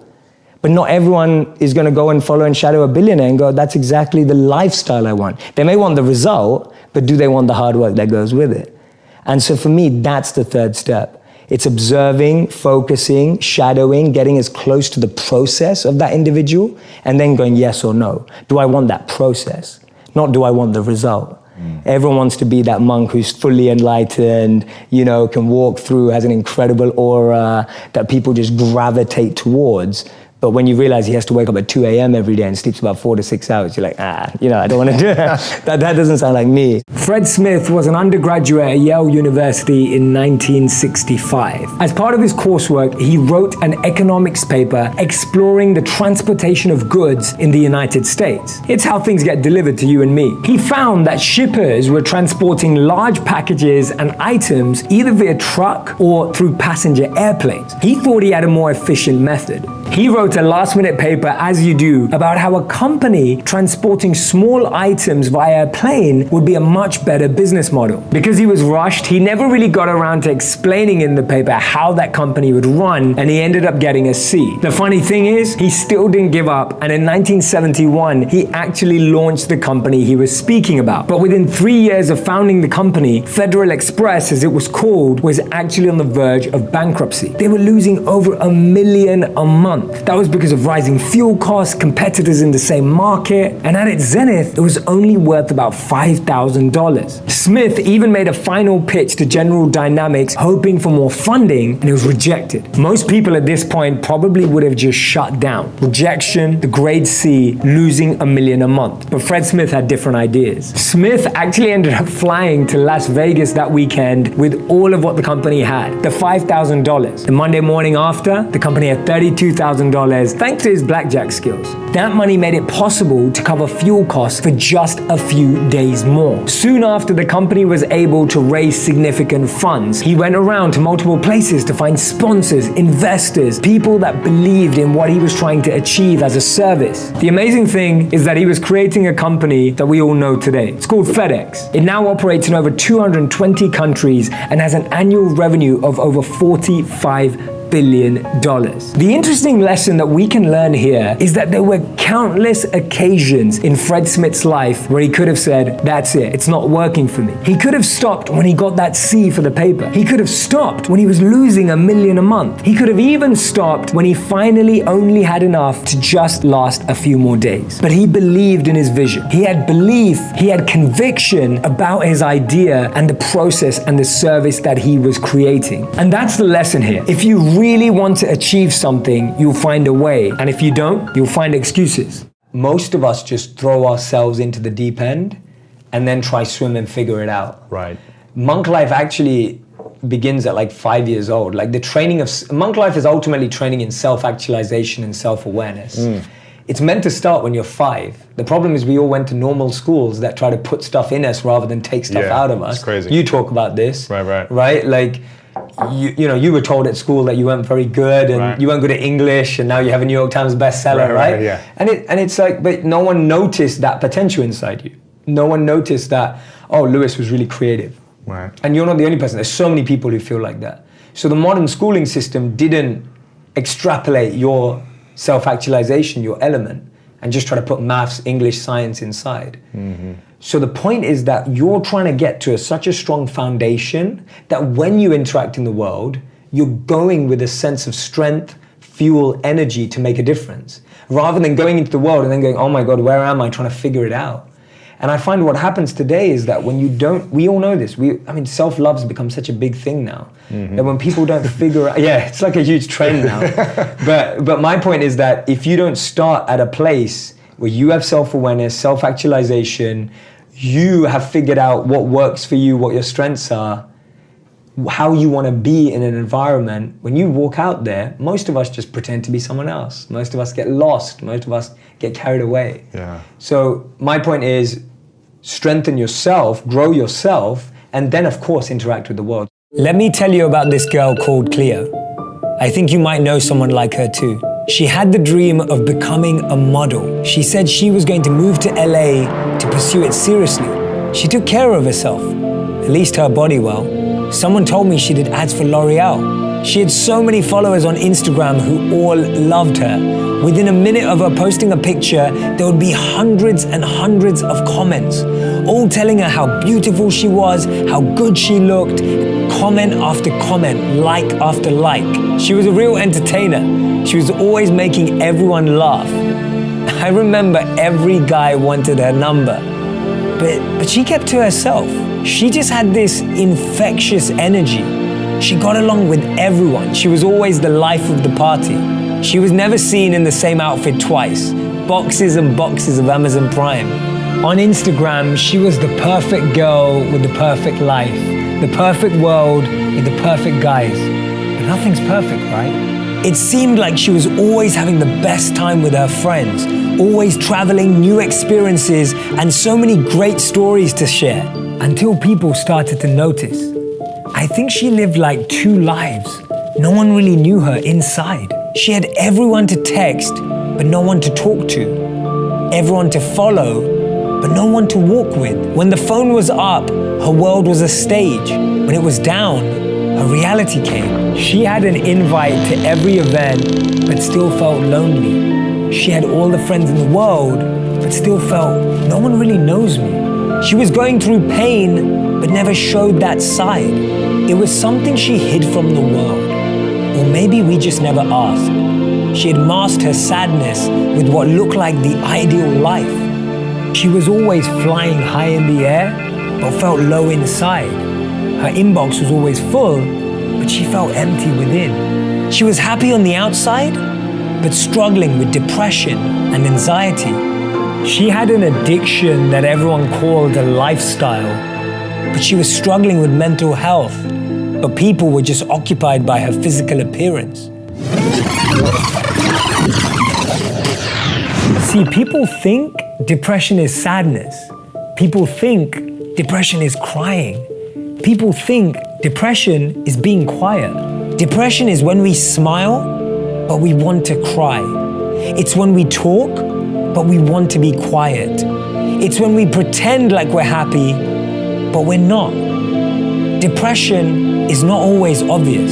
Speaker 11: But not everyone is going to go and follow and shadow a billionaire and go, that's exactly the lifestyle I want. They may want the result, but do they want the hard work that goes with it? And so for me, that's the third step. It's observing, focusing, shadowing, getting as close to the process of that individual, and then going yes or no. Do I want that process? Not do I want the result? Everyone wants to be that monk who's fully enlightened, can walk through, has an incredible aura that people just gravitate towards. But when you realize he has to wake up at 2 a.m. every day and sleeps about 4 to 6 hours, you're like, I don't want to do that. That doesn't sound like me. Fred Smith was an undergraduate at Yale University in 1965. As part of his coursework, he wrote an economics paper exploring the transportation of goods in the United States. It's how things get delivered to you and me. He found that shippers were transporting large packages and items either via truck or through passenger airplanes. He thought he had a more efficient method. He wrote a last-minute paper, as you do, about how a company transporting small items via a plane would be a much better business model. Because he was rushed, he never really got around to explaining in the paper how that company would run, and he ended up getting a C. The funny thing is, he still didn't give up, and in 1971, he actually launched the company he was speaking about. But within 3 years of founding the company, Federal Express, as it was called, was actually on the verge of bankruptcy. They were losing over $1 million a month. That was because of rising fuel costs, competitors in the same market, and at its zenith, it was only worth about $5,000. Smith even made a final pitch to General Dynamics, hoping for more funding, and it was rejected. Most people at this point probably would have just shut down. Rejection, the grade C, losing $1 million a month. But Fred Smith had different ideas. Smith actually ended up flying to Las Vegas that weekend with all of what the company had, the $5,000. The Monday morning after, the company had $32,000 thanks to his blackjack skills. That money made it possible to cover fuel costs for just a few days more. Soon after, the company was able to raise significant funds. He went around to multiple places to find sponsors, investors, people that believed in what he was trying to achieve as a service. The amazing thing is that he was creating a company that we all know today. It's called FedEx. It now operates in over 220 countries and has an annual revenue of over $45 billion. The interesting lesson that we can learn here is that there were countless occasions in Fred Smith's life where he could have said, that's it, it's not working for me. He could have stopped when he got that C for the paper. He could have stopped when he was losing $1 million a month. He could have even stopped when he finally only had enough to just last a few more days. But he believed in his vision. He had belief, he had conviction about his idea and the process and the service that he was creating. And that's the lesson here. If you
Speaker 1: really want to achieve something, you'll find a way. And if you don't, you'll find excuses.
Speaker 11: Most of us just throw ourselves into the deep end and then try swim and figure it out.
Speaker 12: Right.
Speaker 11: Monk life actually begins at like 5 years old. Like the training of monk life is ultimately training in self-actualization and self-awareness. It's meant to start when you're 5. The problem is we all went to normal schools that try to put stuff in us rather than take stuff out of us.
Speaker 12: It's crazy.
Speaker 11: You talk about this,
Speaker 12: Right.
Speaker 11: Right? Like, you know, you were told at school that you weren't very good and you weren't good at English, and now you have a New York Times bestseller, right?
Speaker 12: Yeah.
Speaker 11: And it's like, but no one noticed that potential inside you. No one noticed that, oh, Lewis was really creative.
Speaker 12: Right.
Speaker 11: And you're not the only person. There's so many people who feel like that. So the modern schooling system didn't extrapolate your self-actualization, your element, and just try to put maths, English, science inside. So the point is that you're trying to get to such a strong foundation that when you interact in the world, you're going with a sense of strength, fuel, energy to make a difference, rather than going into the world and then going, oh my God, where am I, trying to figure it out. And I find what happens today is that when you don't, we all know this, self-love's become such a big thing now, that when people don't figure out, it's like a huge trend now. But my point is that if you don't start at a place where you have self-awareness, self-actualization, you have figured out what works for you, what your strengths are, how you want to be in an environment, when you walk out there, most of us just pretend to be someone else. Most of us get lost. Most of us get carried away.
Speaker 12: Yeah.
Speaker 11: So my point is, strengthen yourself, grow yourself, and then of course interact with the world.
Speaker 1: Let me tell you about this girl called Cleo. I think you might know someone like her too. She had the dream of becoming a model. She said she was going to move to LA to pursue it seriously. She took care of herself, at least her body well. Someone told me she did ads for L'Oreal. She had so many followers on Instagram who all loved her. Within a minute of her posting a picture, there would be hundreds and hundreds of comments, all telling her how beautiful she was, how good she looked, comment after comment, like after like. She was a real entertainer. She was always making everyone laugh. I remember every guy wanted her number, but she kept to herself. She just had this infectious energy. She got along with everyone. She was always the life of the party. She was never seen in the same outfit twice. Boxes and boxes of Amazon Prime. On Instagram, she was the perfect girl with the perfect life, the perfect world with the perfect guys. But nothing's perfect, right? It seemed like she was always having the best time with her friends, always traveling, new experiences, and so many great stories to share. Until people started to notice. I think she lived like 2 lives. No one really knew her inside. She had everyone to text, but no one to talk to. Everyone to follow, but no one to walk with. When the phone was up, her world was a stage. When it was down, her reality came. She had an invite to every event, but still felt lonely. She had all the friends in the world, but still felt no one really knows me. She was going through pain, but never showed that side. It was something she hid from the world. Or maybe we just never asked. She had masked her sadness with what looked like the ideal life. She was always flying high in the air, but felt low inside. Her inbox was always full, but she felt empty within. She was happy on the outside, but struggling with depression and anxiety. She had an addiction that everyone called a lifestyle, but she was struggling with mental health, but people were just occupied by her physical appearance. See, people think depression is sadness. People think depression is crying. People think depression is being quiet. Depression is when we smile, but we want to cry. It's when we talk, but we want to be quiet. It's when we pretend like we're happy, but we're not. Depression is not always obvious.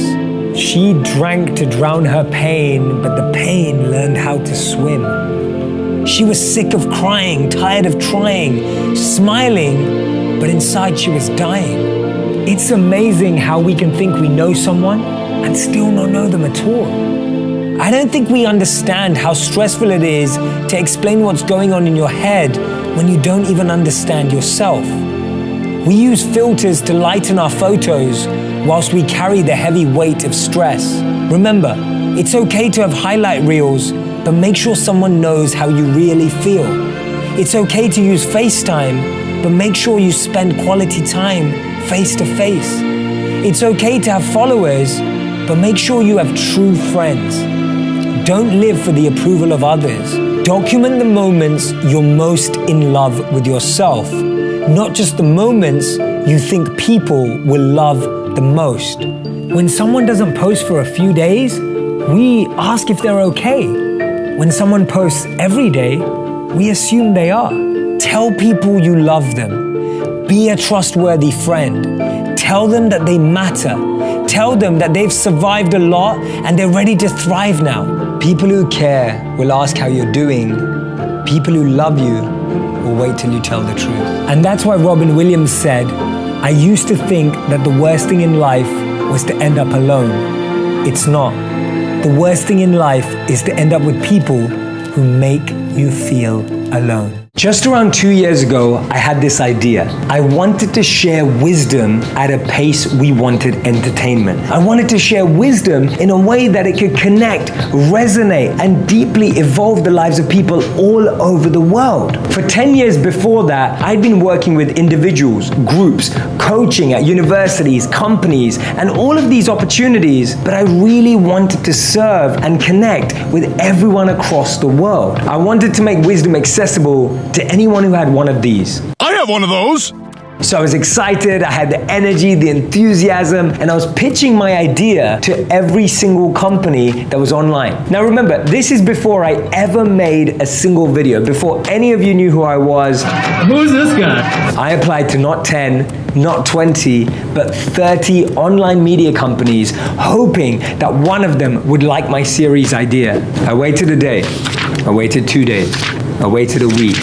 Speaker 1: She drank to drown her pain, but the pain learned how to swim. She was sick of crying, tired of trying, smiling, but inside she was dying. It's amazing how we can think we know someone and still not know them at all. I don't think we understand how stressful it is to explain what's going on in your head when you don't even understand yourself. We use filters to lighten our photos, whilst we carry the heavy weight of stress. Remember, it's okay to have highlight reels, but make sure someone knows how you really feel. It's okay to use FaceTime, but make sure you spend quality time face to face. It's okay to have followers, but make sure you have true friends. Don't live for the approval of others. Document the moments you're most in love with yourself, not just the moments you think people will love the most. When someone doesn't post for a few days, we ask if they're okay. When someone posts every day, we assume they are. Tell people you love them. Be a trustworthy friend. Tell them that they matter. Tell them that they've survived a lot and they're ready to thrive now. People who care will ask how you're doing. People who love you will wait till you tell the truth. And that's why Robin Williams said, I used to think that the worst thing in life was to end up alone. It's not. The worst thing in life is to end up with people who make you feel alone. Just around 2 years ago, I had this idea. I wanted to share wisdom at a pace we wanted entertainment. I wanted to share wisdom in a way that it could connect, resonate, and deeply evolve the lives of people all over the world. For 10 years before that, I'd been working with individuals, groups, coaching at universities, companies, and all of these opportunities, but I really wanted to serve and connect with everyone across the world. I wanted to make wisdom accessible to anyone who had one of these.
Speaker 9: I have one of those.
Speaker 1: So I was excited, I had the energy, the enthusiasm, and I was pitching my idea to every single company that was online. Now remember, this is before I ever made a single video, before any of you knew who I was.
Speaker 8: Who's this guy?
Speaker 1: I applied to not 10, not 20, but 30 online media companies, hoping that one of them would like my series idea. I waited a day, I waited 2 days, I waited a week.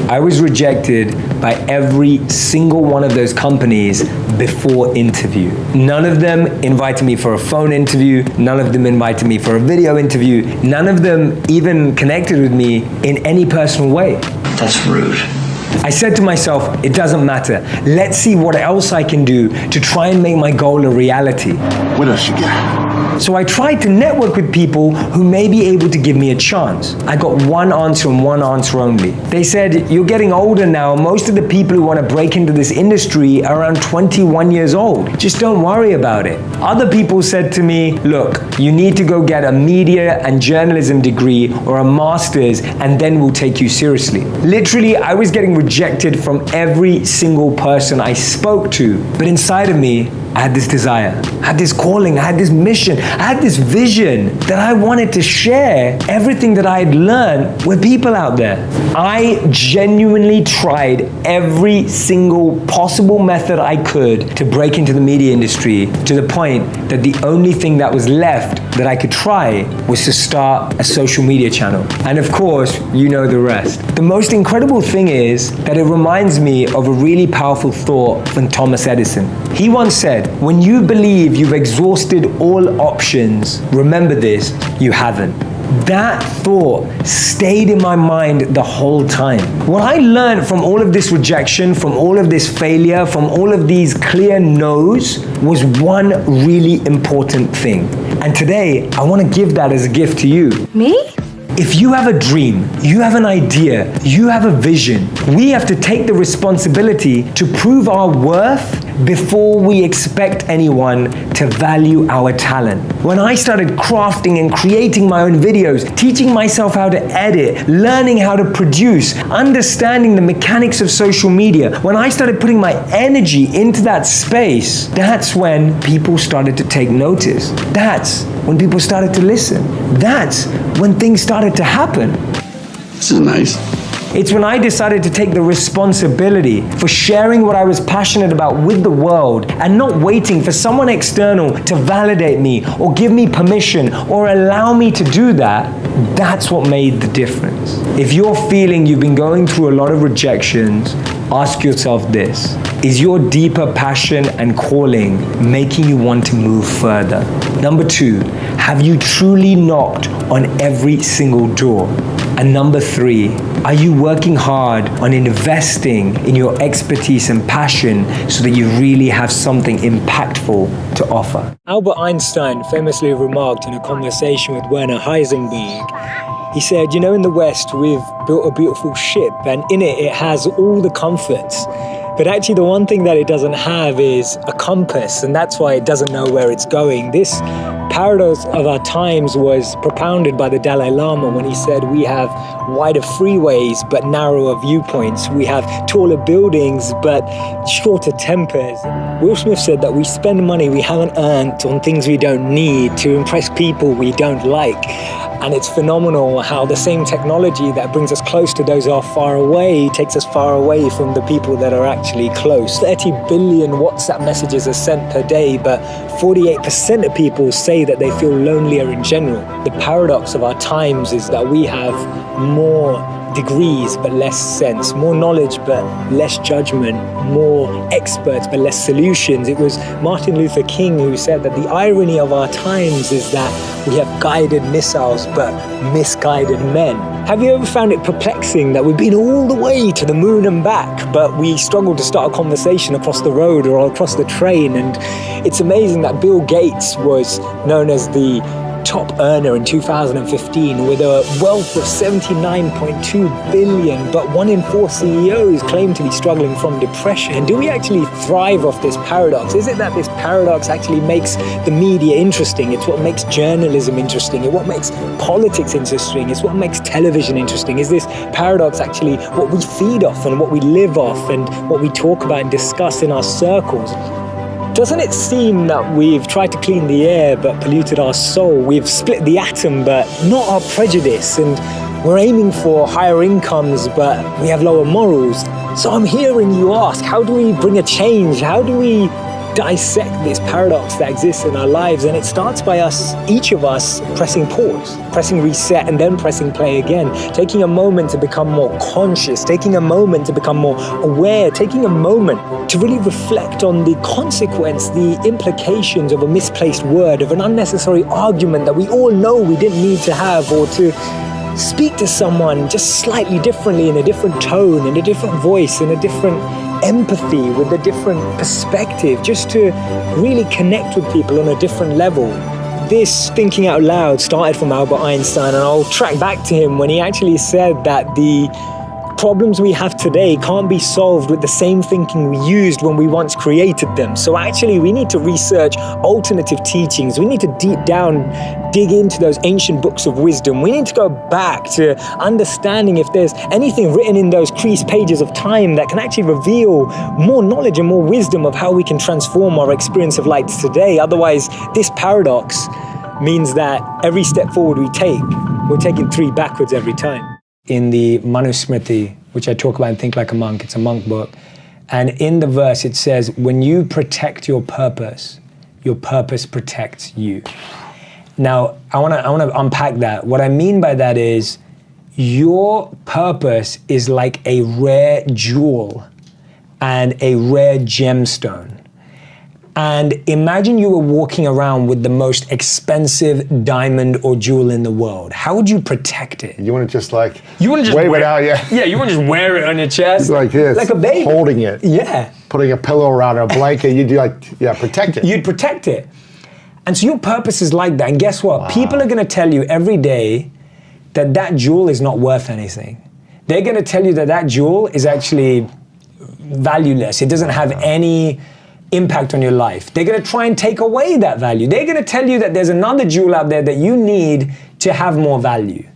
Speaker 1: I was rejected by every single one of those companies before interview. None of them invited me for a phone interview. None of them invited me for a video interview. None of them even connected with me in any personal way.
Speaker 7: That's rude.
Speaker 1: I said to myself, it doesn't matter. Let's see what else I can do to try and make my goal a reality.
Speaker 9: What else you got?
Speaker 1: So I tried to network with people who may be able to give me a chance. I got one answer and one answer only. They said, you're getting older now. Most of the people who want to break into this industry are around 21 years old. Just don't worry about it. Other people said to me, look, you need to go get a media and journalism degree or a master's and then we'll take you seriously. Literally, I was getting rejected from every single person I spoke to. But inside of me, I had this desire, I had this calling, I had this mission, I had this vision that I wanted to share everything that I had learned with people out there. I genuinely tried every single possible method I could to break into the media industry, to the point that the only thing that was left that I could try was to start a social media channel. And of course, you know the rest. The most incredible thing is that it reminds me of a really powerful thought from Thomas Edison. He once said, when you believe you've exhausted all options, remember this, you haven't. That thought stayed in my mind the whole time. What I learned from all of this rejection, from all of this failure, from all of these clear no's, was one really important thing. And today, I want to give that as a gift to you.
Speaker 10: Me?
Speaker 1: If you have a dream, you have an idea, you have a vision, we have to take the responsibility to prove our worth before we expect anyone to value our talent. When I started crafting and creating my own videos, teaching myself how to edit, learning how to produce, understanding the mechanics of social media, when I started putting my energy into that space, that's when people started to take notice. That's when people started to listen. That's when things started to happen.
Speaker 4: This is nice.
Speaker 1: It's when I decided to take the responsibility for sharing what I was passionate about with the world and not waiting for someone external to validate me or give me permission or allow me to do that. That's what made the difference. If you're feeling you've been going through a lot of rejections, ask yourself this. Is your deeper passion and calling making you want to move further? Number 2, have you truly knocked on every single door?
Speaker 11: And number 3, are you working hard on investing in your expertise and passion so that you really have something impactful to offer?
Speaker 1: Albert Einstein famously remarked in a conversation with Werner Heisenberg, he said, you know, in the West, we've built a beautiful ship, and in it has all the comforts. But actually the one thing that it doesn't have is a compass, and that's why it doesn't know where it's going. This paradox of our times was propounded by the Dalai Lama when he said we have wider freeways but narrower viewpoints. We have taller buildings but shorter tempers. Will Smith said that we spend money we haven't earned on things we don't need to impress people we don't like. And it's phenomenal how the same technology that brings us close to those who are far away takes us far away from the people that are actually close. 30 billion WhatsApp messages are sent per day, but 48% of people say that they feel lonelier in general. The paradox of our times is that we have more degrees but less sense, more knowledge but less judgment, more experts but less solutions. It was Martin Luther King who said that the irony of our times is that we have guided missiles but misguided men. Have you ever found it perplexing that we've been all the way to the moon and back, but we struggle to start a conversation across the road or across the train? And it's amazing that Bill Gates was known as the top earner in 2015 with a wealth of 79.2 billion, but 1 in 4 CEOs claim to be struggling from depression. And do we actually thrive off this paradox? Is it that this paradox actually makes the media interesting? It's what makes journalism interesting. It's what makes politics interesting. It's what makes television interesting. Is this paradox actually what we feed off and what we live off and what we talk about and discuss in our circles? Doesn't it seem that we've tried to clean the air but polluted our soul? We've split the atom but not our prejudice, and we're aiming for higher incomes but we have lower morals. So I'm hearing you ask, how do we bring a change? How do we dissect this paradox that exists in our lives? And it starts by us, each of us, pressing pause, pressing reset, and then pressing play again, taking a moment to become more conscious, taking a moment to become more aware, taking a moment to really reflect on the consequence, the implications of a misplaced word, of an unnecessary argument that we all know we didn't need to have, or to speak to someone just slightly differently, in a different tone, in a different voice, in a different empathy, with a different perspective, just to really connect with people on a different level. This thinking out loud started from Albert Einstein, and I'll track back to him when he actually said that the problems we have today can't be solved with the same thinking we used when we once created them. So actually we need to research alternative teachings. We need to deep down dig into those ancient books of wisdom. We need to go back to understanding if there's anything written in those creased pages of time that can actually reveal more knowledge and more wisdom of how we can transform our experience of light today. Otherwise, this paradox means that every step forward we take, we're taking 3 backwards every time. In the Manusmriti, which I talk about in Think Like a Monk, it's a monk book, and in the verse it says, when you protect your purpose protects you. Now, I want to unpack that. What I mean by that is, your purpose is like a rare jewel and a rare gemstone. And imagine you were walking around with the most expensive diamond or jewel in the world. How would you protect it?
Speaker 9: You want to just like
Speaker 1: wave
Speaker 9: it out, yeah.
Speaker 1: Yeah, you want to just wear it on your chest.
Speaker 9: Like this.
Speaker 1: Like a baby.
Speaker 9: Holding it.
Speaker 1: Yeah.
Speaker 9: Putting a pillow around it, a blanket, you'd protect it.
Speaker 1: You'd protect it. And so your purpose is like that. And guess what? Wow. People are going to tell you every day that that jewel is not worth anything. They're going to tell you that that jewel is actually valueless. It doesn't have any impact on your life. They're going to try and take away that value. They're going to tell you that there's another jewel out there that you need to have more value.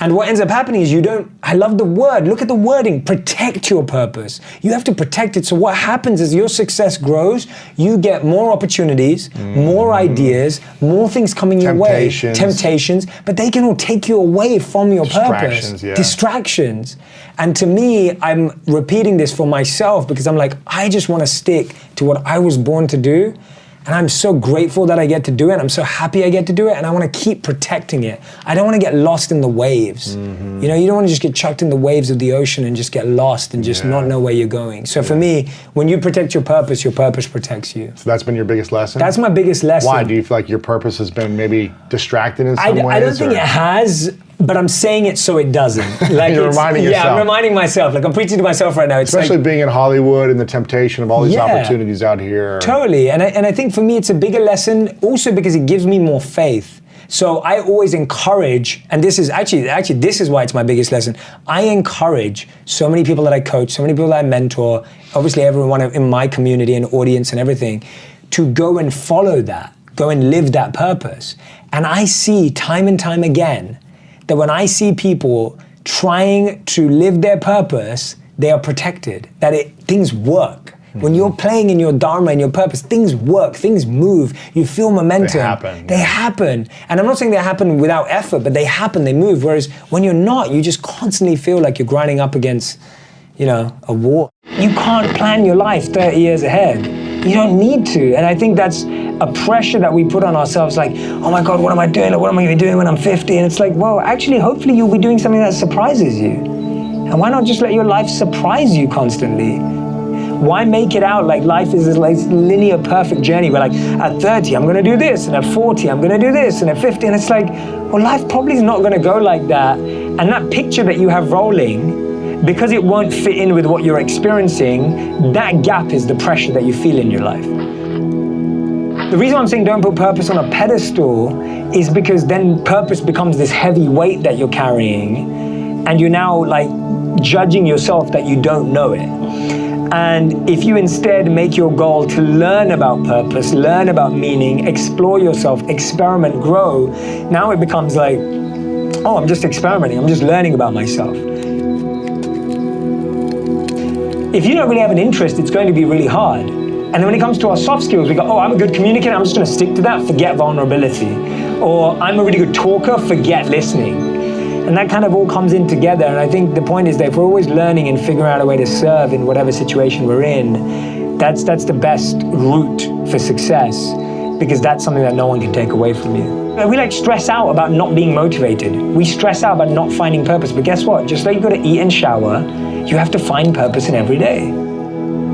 Speaker 1: And what ends up happening is I love the word, look at the wording, protect your purpose. You have to protect it. So what happens is your success grows, you get more opportunities, more ideas, more things coming your way, temptations, but they can all take you away from your purpose. Yeah. Distractions. And to me, I'm repeating this for myself because I'm like, I just want to stick to what I was born to do. And I'm so grateful that I get to do it. I'm so happy I get to do it. And I want to keep protecting it. I don't want to get lost in the waves. You know, you don't want to just get chucked in the waves of the ocean and just get lost and just not know where you're going. So for me, when you protect your purpose protects you.
Speaker 9: So that's been your biggest lesson?
Speaker 1: That's my biggest lesson.
Speaker 9: Why? Do you feel like your purpose has been maybe distracted in some ways?
Speaker 1: I don't think it has. but I'm saying it so it doesn't. Like
Speaker 9: You're reminding yourself.
Speaker 1: Yeah, I'm reminding myself. Like I'm preaching to myself right now. It's
Speaker 9: Especially
Speaker 1: like,
Speaker 9: being in Hollywood and the temptation of all these opportunities out here.
Speaker 1: Totally, and I think for me it's a bigger lesson also because it gives me more faith. So I always encourage, and this is actually this is why it's my biggest lesson. I encourage so many people that I coach, so many people that I mentor, obviously everyone in my community and audience and everything, to go and follow that, go and live that purpose. And I see time and time again that when I see people trying to live their purpose, they are protected, that things work. When you're playing in your dharma and your purpose, things work, things move, you feel momentum. They happen. And I'm not saying they happen without effort, but they happen, they move. Whereas when you're not, you just constantly feel like you're grinding up against, a wall. You can't plan your life 30 years ahead. You don't need to. And I think that's a pressure that we put on ourselves, like, oh my God, what am I doing? What am I going to be doing when I'm 50? And it's like, well, actually, hopefully you'll be doing something that surprises you. And why not just let your life surprise you constantly? Why make it out like life is this like linear perfect journey where like at 30 I'm gonna do this, and at 40 I'm gonna do this, and at 50, and it's like, well, life probably is not gonna go like that. And that picture that you have rolling, because it won't fit in with what you're experiencing, that gap is the pressure that you feel in your life. The reason I'm saying don't put purpose on a pedestal is because then purpose becomes this heavy weight that you're carrying, and you're now like judging yourself that you don't know it. And if you instead make your goal to learn about purpose, learn about meaning, explore yourself, experiment, grow, now it becomes like, oh, I'm just experimenting, I'm just learning about myself. If you don't really have an interest, it's going to be really hard. And then when it comes to our soft skills, we go, oh, I'm a good communicator, I'm just gonna stick to that, forget vulnerability. Or I'm a really good talker, forget listening. And that kind of all comes in together. And I think the point is that if we're always learning and figuring out a way to serve in whatever situation we're in, that's the best route for success, because that's something that no one can take away from you. We like stress out about not being motivated. We stress out about not finding purpose. But guess what? Just like you got to eat and shower, you have to find purpose in every day.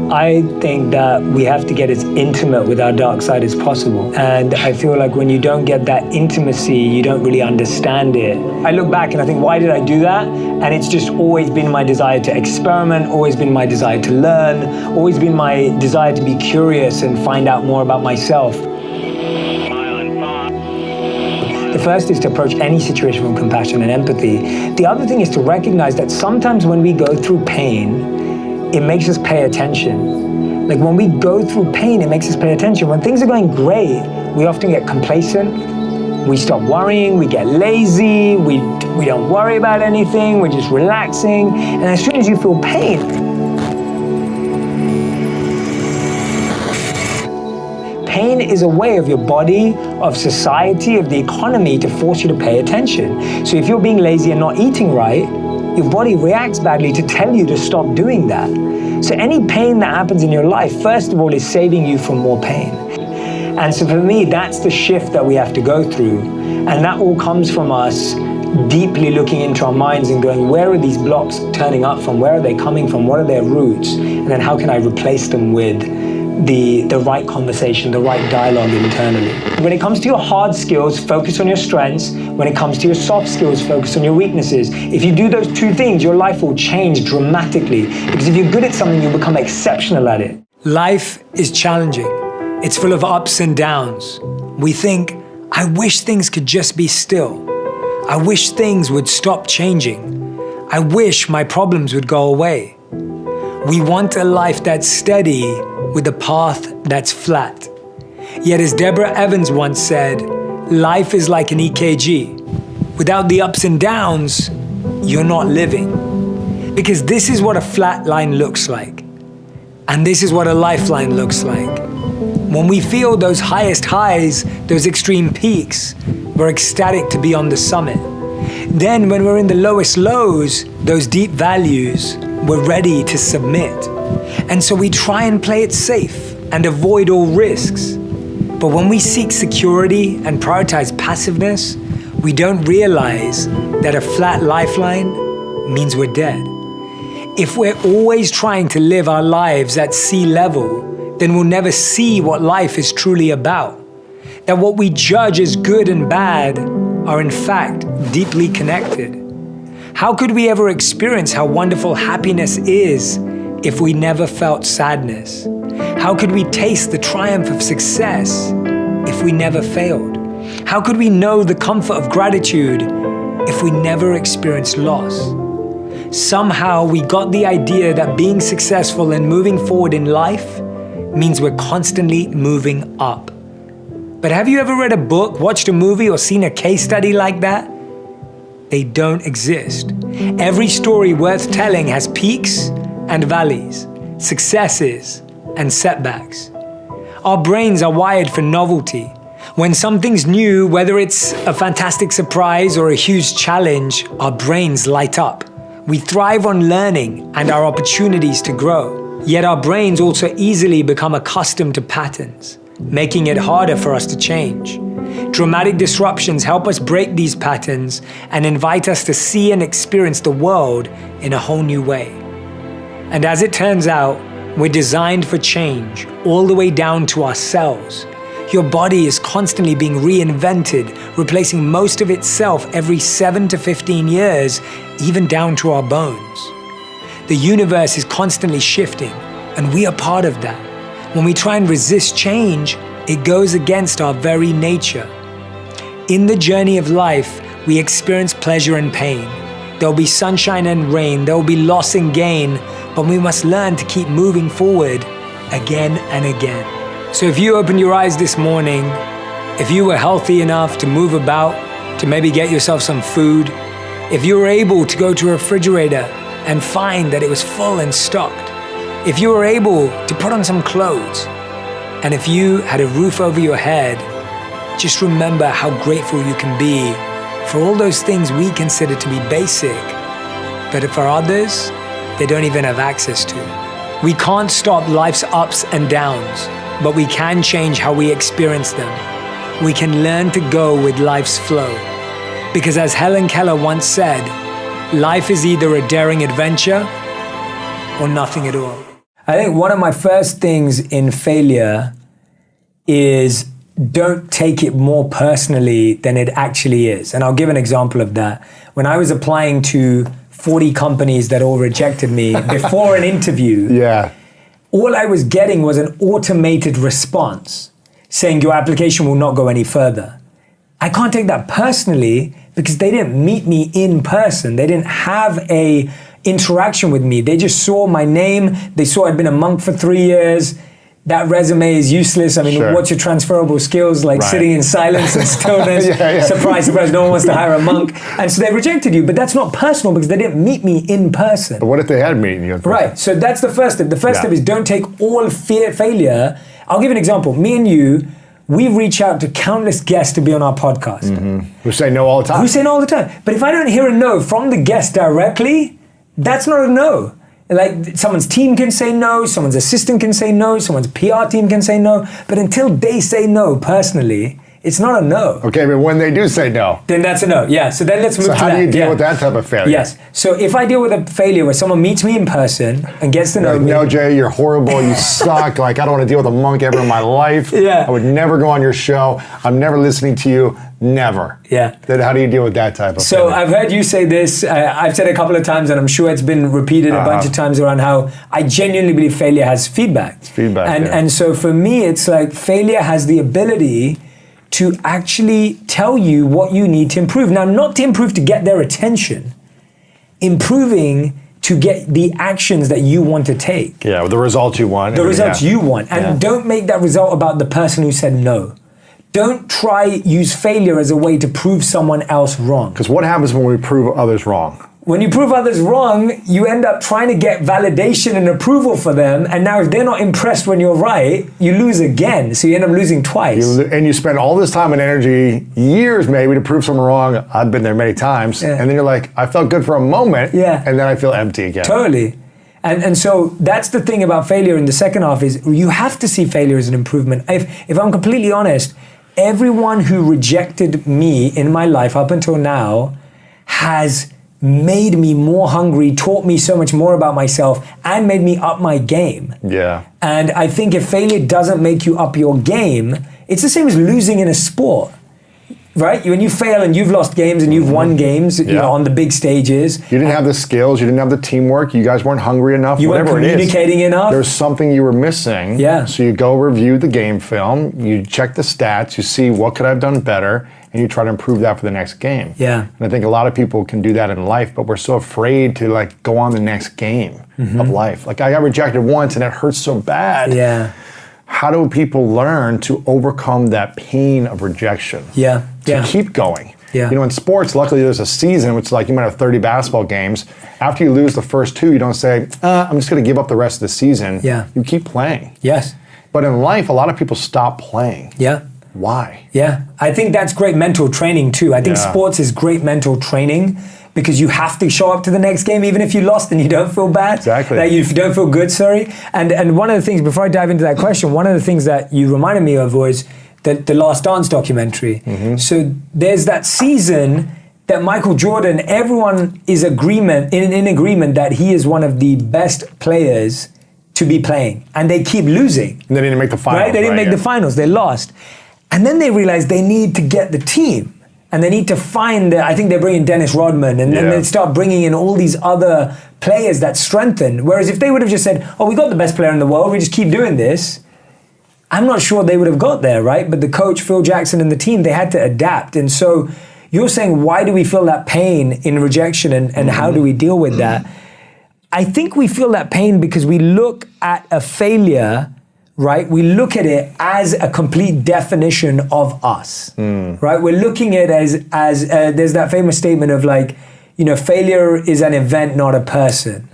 Speaker 1: I think that we have to get as intimate with our dark side as possible. And I feel like when you don't get that intimacy, you don't really understand it. I look back and I think, why did I do that? And it's just always been my desire to experiment, always been my desire to learn, always been my desire to be curious and find out more about myself. The first is to approach any situation from compassion and empathy. The other thing is to recognize that sometimes when we go through pain, it makes us pay attention. Like when we go through pain, it makes us pay attention. When things are going great, we often get complacent. We stop worrying, we get lazy, we don't worry about anything, we're just relaxing. And as soon as you feel pain, pain is a way of your body, of society, of the economy to force you to pay attention. So if you're being lazy and not eating right, your body reacts badly to tell you to stop doing that. So any pain that happens in your life, first of all, is saving you from more pain. And so for me, that's the shift that we have to go through. And that all comes from us deeply looking into our minds and going, where are these blocks turning up from? Where are they coming from? What are their roots? And then how can I replace them with the right conversation, the right dialogue internally? When it comes to your hard skills, focus on your strengths. When it comes to your soft skills, focus on your weaknesses. If you do those two things, your life will change dramatically. Because if you're good at something, you'll become exceptional at it. Life is challenging. It's full of ups and downs. We think, I wish things could just be still. I wish things would stop changing. I wish my problems would go away. We want a life that's steady with a path that's flat. Yet as Deborah Evans once said, life is like an EKG. Without the ups and downs, you're not living. Because this is what a flat line looks like. And this is what a lifeline looks like. When we feel those highest highs, those extreme peaks, we're ecstatic to be on the summit. Then when we're in the lowest lows, those deep values, we're ready to submit. And so we try and play it safe and avoid all risks. But when we seek security and prioritize passiveness, we don't realize that a flat lifeline means we're dead. If we're always trying to live our lives at sea level, then we'll never see what life is truly about. That what we judge as good and bad are in fact deeply connected. How could we ever experience how wonderful happiness is if we never felt sadness? How could we taste the triumph of success if we never failed? How could we know the comfort of gratitude if we never experienced loss? Somehow we got the idea that being successful and moving forward in life means we're constantly moving up. But have you ever read a book, watched a movie, or seen a case study like that? They don't exist. Every story worth telling has peaks and valleys, successes and setbacks. Our brains are wired for novelty. When something's new, whether it's a fantastic surprise or a huge challenge, our brains light up. We thrive on learning and our opportunities to grow. Yet our brains also easily become accustomed to patterns, making it harder for us to change. Dramatic disruptions help us break these patterns and invite us to see and experience the world in a whole new way. And as it turns out, we're designed for change, all the way down to ourselves. Your body is constantly being reinvented, replacing most of itself every 7 to 15 years, even down to our bones. The universe is constantly shifting, and we are part of that. When we try and resist change, it goes against our very nature. In the journey of life, we experience pleasure and pain. There'll be sunshine and rain, there'll be loss and gain, but we must learn to keep moving forward again and again. So if you opened your eyes this morning, if you were healthy enough to move about, to maybe get yourself some food, if you were able to go to a refrigerator and find that it was full and stocked, if you were able to put on some clothes, and if you had a roof over your head, just remember how grateful you can be for all those things we consider to be basic, but for others, they don't even have access to. We can't stop life's ups and downs, but we can change how we experience them. We can learn to go with life's flow. Because as Helen Keller once said, life is either a daring adventure or nothing at all. I think one of my first things in failure is don't take it more personally than it actually is. And I'll give an example of that. When I was applying to 40 companies that all rejected me before an interview, all I was getting was an automated response saying your application will not go any further. I can't take that personally because they didn't meet me in person. They didn't have a interaction with me. They just saw my name. They saw I'd been a monk for 3 years. That resume is useless. I mean, what's your transferable skills? Like sitting in silence and stillness. Surprise, surprise, no one wants to hire a monk. And so they rejected you, but that's not personal because they didn't meet me in person.
Speaker 9: But what if they had meeting you in person? Right,
Speaker 1: so that's the first step. The first step is don't take all failure. I'll give you an example. Me and you, we reach out to countless guests to be on our podcast.
Speaker 9: Who say no all the time.
Speaker 1: Who say no all the time. But if I don't hear a no from the guest directly, that's not a no. Like someone's team can say no, someone's assistant can say no, someone's PR team can say no, but until they say no personally, it's not a no.
Speaker 9: Okay, but when they do say no,
Speaker 1: then that's a no. Yeah, so then let's move to that.
Speaker 9: So how do you deal with that type of failure?
Speaker 1: Yes, so if I deal with a failure where someone meets me in person and gets to know me.
Speaker 9: No, Jay, you're horrible, you suck, like I don't want to deal with a monk ever in my life. I would never go on your show, I'm never listening to you, never. Then how do you deal with that type of failure?
Speaker 1: So I've heard you say this, I've said it a couple of times and I'm sure it's been repeated a bunch of times around how I genuinely believe failure has feedback.
Speaker 9: It's feedback,
Speaker 1: and so for me, it's like failure has the ability to actually tell you what you need to improve. Now, not to improve to get their attention, improving to get the actions that you want to take.
Speaker 9: Yeah, the results you want.
Speaker 1: The results you want. And don't make that result about the person who said no. Don't try use failure as a way to prove someone else wrong.
Speaker 9: Because what happens when we prove others wrong?
Speaker 1: When you prove others wrong, you end up trying to get validation and approval for them. And now if they're not impressed when you're right, you lose again. So you end up losing twice.
Speaker 9: And you spend all this time and energy, years maybe, to prove someone wrong. I've been there many times. And then you're like, I felt good for a moment. And then I feel empty again.
Speaker 1: Totally. And so that's the thing about failure in the second half is you have to see failure as an improvement. If I'm completely honest, everyone who rejected me in my life up until now has made me more hungry, taught me so much more about myself, and made me up my game. And I think if failure doesn't make you up your game, it's the same as losing in a sport. right? When you fail and you've lost games and you've won games, you know, on the big stages.
Speaker 9: You didn't have the skills, you didn't have the teamwork, you guys weren't hungry enough,
Speaker 1: you
Speaker 9: whatever
Speaker 1: weren't communicating enough.
Speaker 9: There's something you were missing.
Speaker 1: Yeah.
Speaker 9: So you go review the game film, you check the stats, you see what could I have done better, and you try to improve that for the next game.
Speaker 1: Yeah.
Speaker 9: And I think a lot of people can do that in life, but we're so afraid to like go on the next game of life. Like I got rejected once and it hurts so bad.
Speaker 1: Yeah.
Speaker 9: How do people learn to overcome that pain of rejection?
Speaker 1: Yeah.
Speaker 9: To keep going.
Speaker 1: Yeah.
Speaker 9: You know, in sports, luckily there's a season, which is like you might have 30 basketball games. After you lose the first 2, you don't say, I'm just going to give up the rest of the season.
Speaker 1: Yeah.
Speaker 9: You keep playing.
Speaker 1: Yes.
Speaker 9: But in life, a lot of people stop playing.
Speaker 1: Yeah.
Speaker 9: Why?
Speaker 1: Yeah. I think that's great mental training too. I think sports is great mental training because you have to show up to the next game even if you lost and you don't feel bad.
Speaker 9: Exactly.
Speaker 1: Like you don't feel good, sorry. And one of the things, before I dive into that question, one of the things that you reminded me of was the Last Dance documentary. So there's that season that Michael Jordan, everyone is in agreement that he is one of the best players to be playing. And they keep losing.
Speaker 9: And they didn't make the finals.
Speaker 1: Right? They didn't make the finals. They lost. And then they realized they need to get the team. And they need to find, I think they're bringing Dennis Rodman, and then they start bringing in all these other players that strengthen. Whereas if they would have just said, oh, we got the best player in the world, we just keep doing this, I'm not sure they would have got there, right? But the coach, Phil Jackson, and the team, they had to adapt. And so you're saying, why do we feel that pain in rejection and how do we deal with that? I think we feel that pain because we look at a failure, right? We look at it as a complete definition of us, right? We're looking at it as there's that famous statement of like, you know, failure is an event, not a person.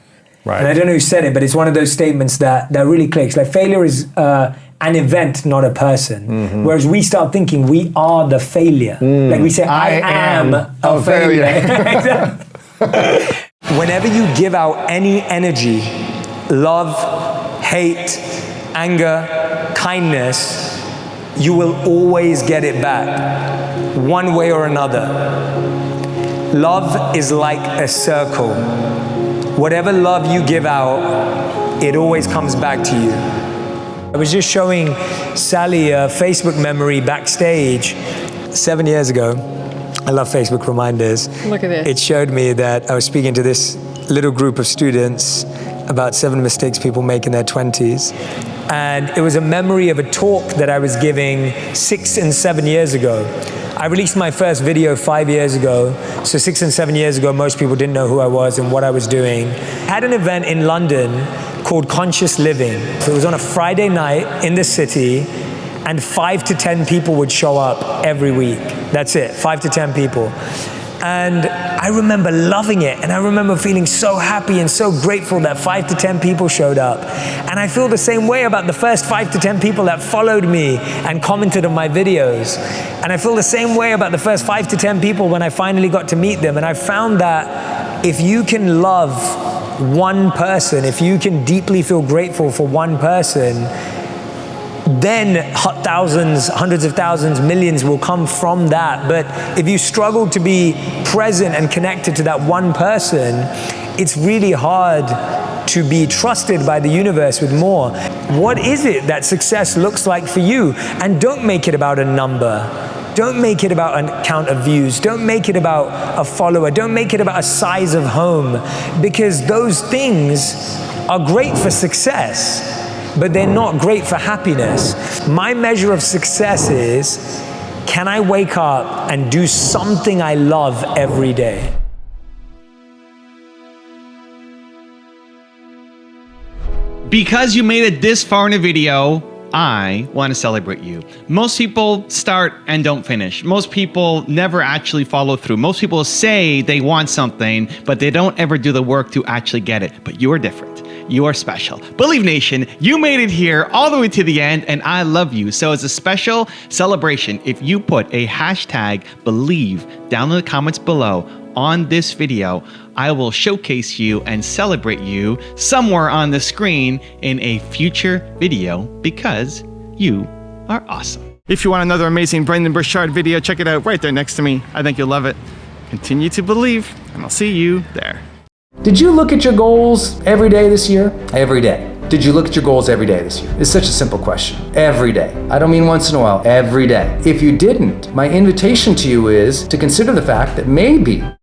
Speaker 9: Right.
Speaker 1: And I don't know who said it, but it's one of those statements that really clicks. Like failure is an event, not a person. Whereas we start thinking we are the failure. Like we say, I am a failure. Exactly. Whenever you give out any energy, love, hate, anger, kindness, you will always get it back, one way or another. Love is like a circle. Whatever love you give out, it always comes back to you. I was just showing Sally a Facebook memory backstage 7 years ago. I love Facebook reminders.
Speaker 10: Look at this.
Speaker 1: It showed me that I was speaking to this little group of students about 7 mistakes people make in their 20s. And it was a memory of a talk that I was giving 6 and 7 years ago. I released my first video 5 years ago. So 6 and 7 years ago, most people didn't know who I was and what I was doing. I had an event in London called Conscious Living. So it was on a Friday night in the city, and 5 to 10 people would show up every week. That's it, 5 to 10 people. And I remember loving it, and I remember feeling so happy and so grateful that 5 to 10 people showed up. And I feel the same way about the first 5 to 10 people that followed me and commented on my videos. And I feel the same way about the first 5 to 10 people when I finally got to meet them. And I found that if you can love one person, if you can deeply feel grateful for one person, then thousands, hundreds of thousands, millions will come from that. But if you struggle to be present and connected to that one person, it's really hard to be trusted by the universe with more. What is it that success looks like for you? And don't make it about a number. Don't make it about a count of views. Don't make it about a follower. Don't make it about a size of home, because those things are great for success, but they're not great for happiness. My measure of success is, can I wake up and do something I love every day?
Speaker 3: Because you made it this far in a video, I want to celebrate you. Most people start and don't finish. Most people never actually follow through. Most people say they want something, but they don't ever do the work to actually get it. But you are different. You are special. Believe Nation, you made it here all the way to the end, and I love you. So as a special celebration, if you put a hashtag believe down in the comments below on this video, I will showcase you and celebrate you somewhere on the screen in a future video, because you are awesome. If you want another amazing Brendan Burchard video, check it out right there next to me. I think you'll love it. Continue to believe, and I'll see you there.
Speaker 12: Did you look at your goals every day this year?
Speaker 11: Every day.
Speaker 12: Did you look at your goals every day this year? It's such a simple question. Every day. I don't mean once in a while, every day. If you didn't, my invitation to you is to consider the fact that maybe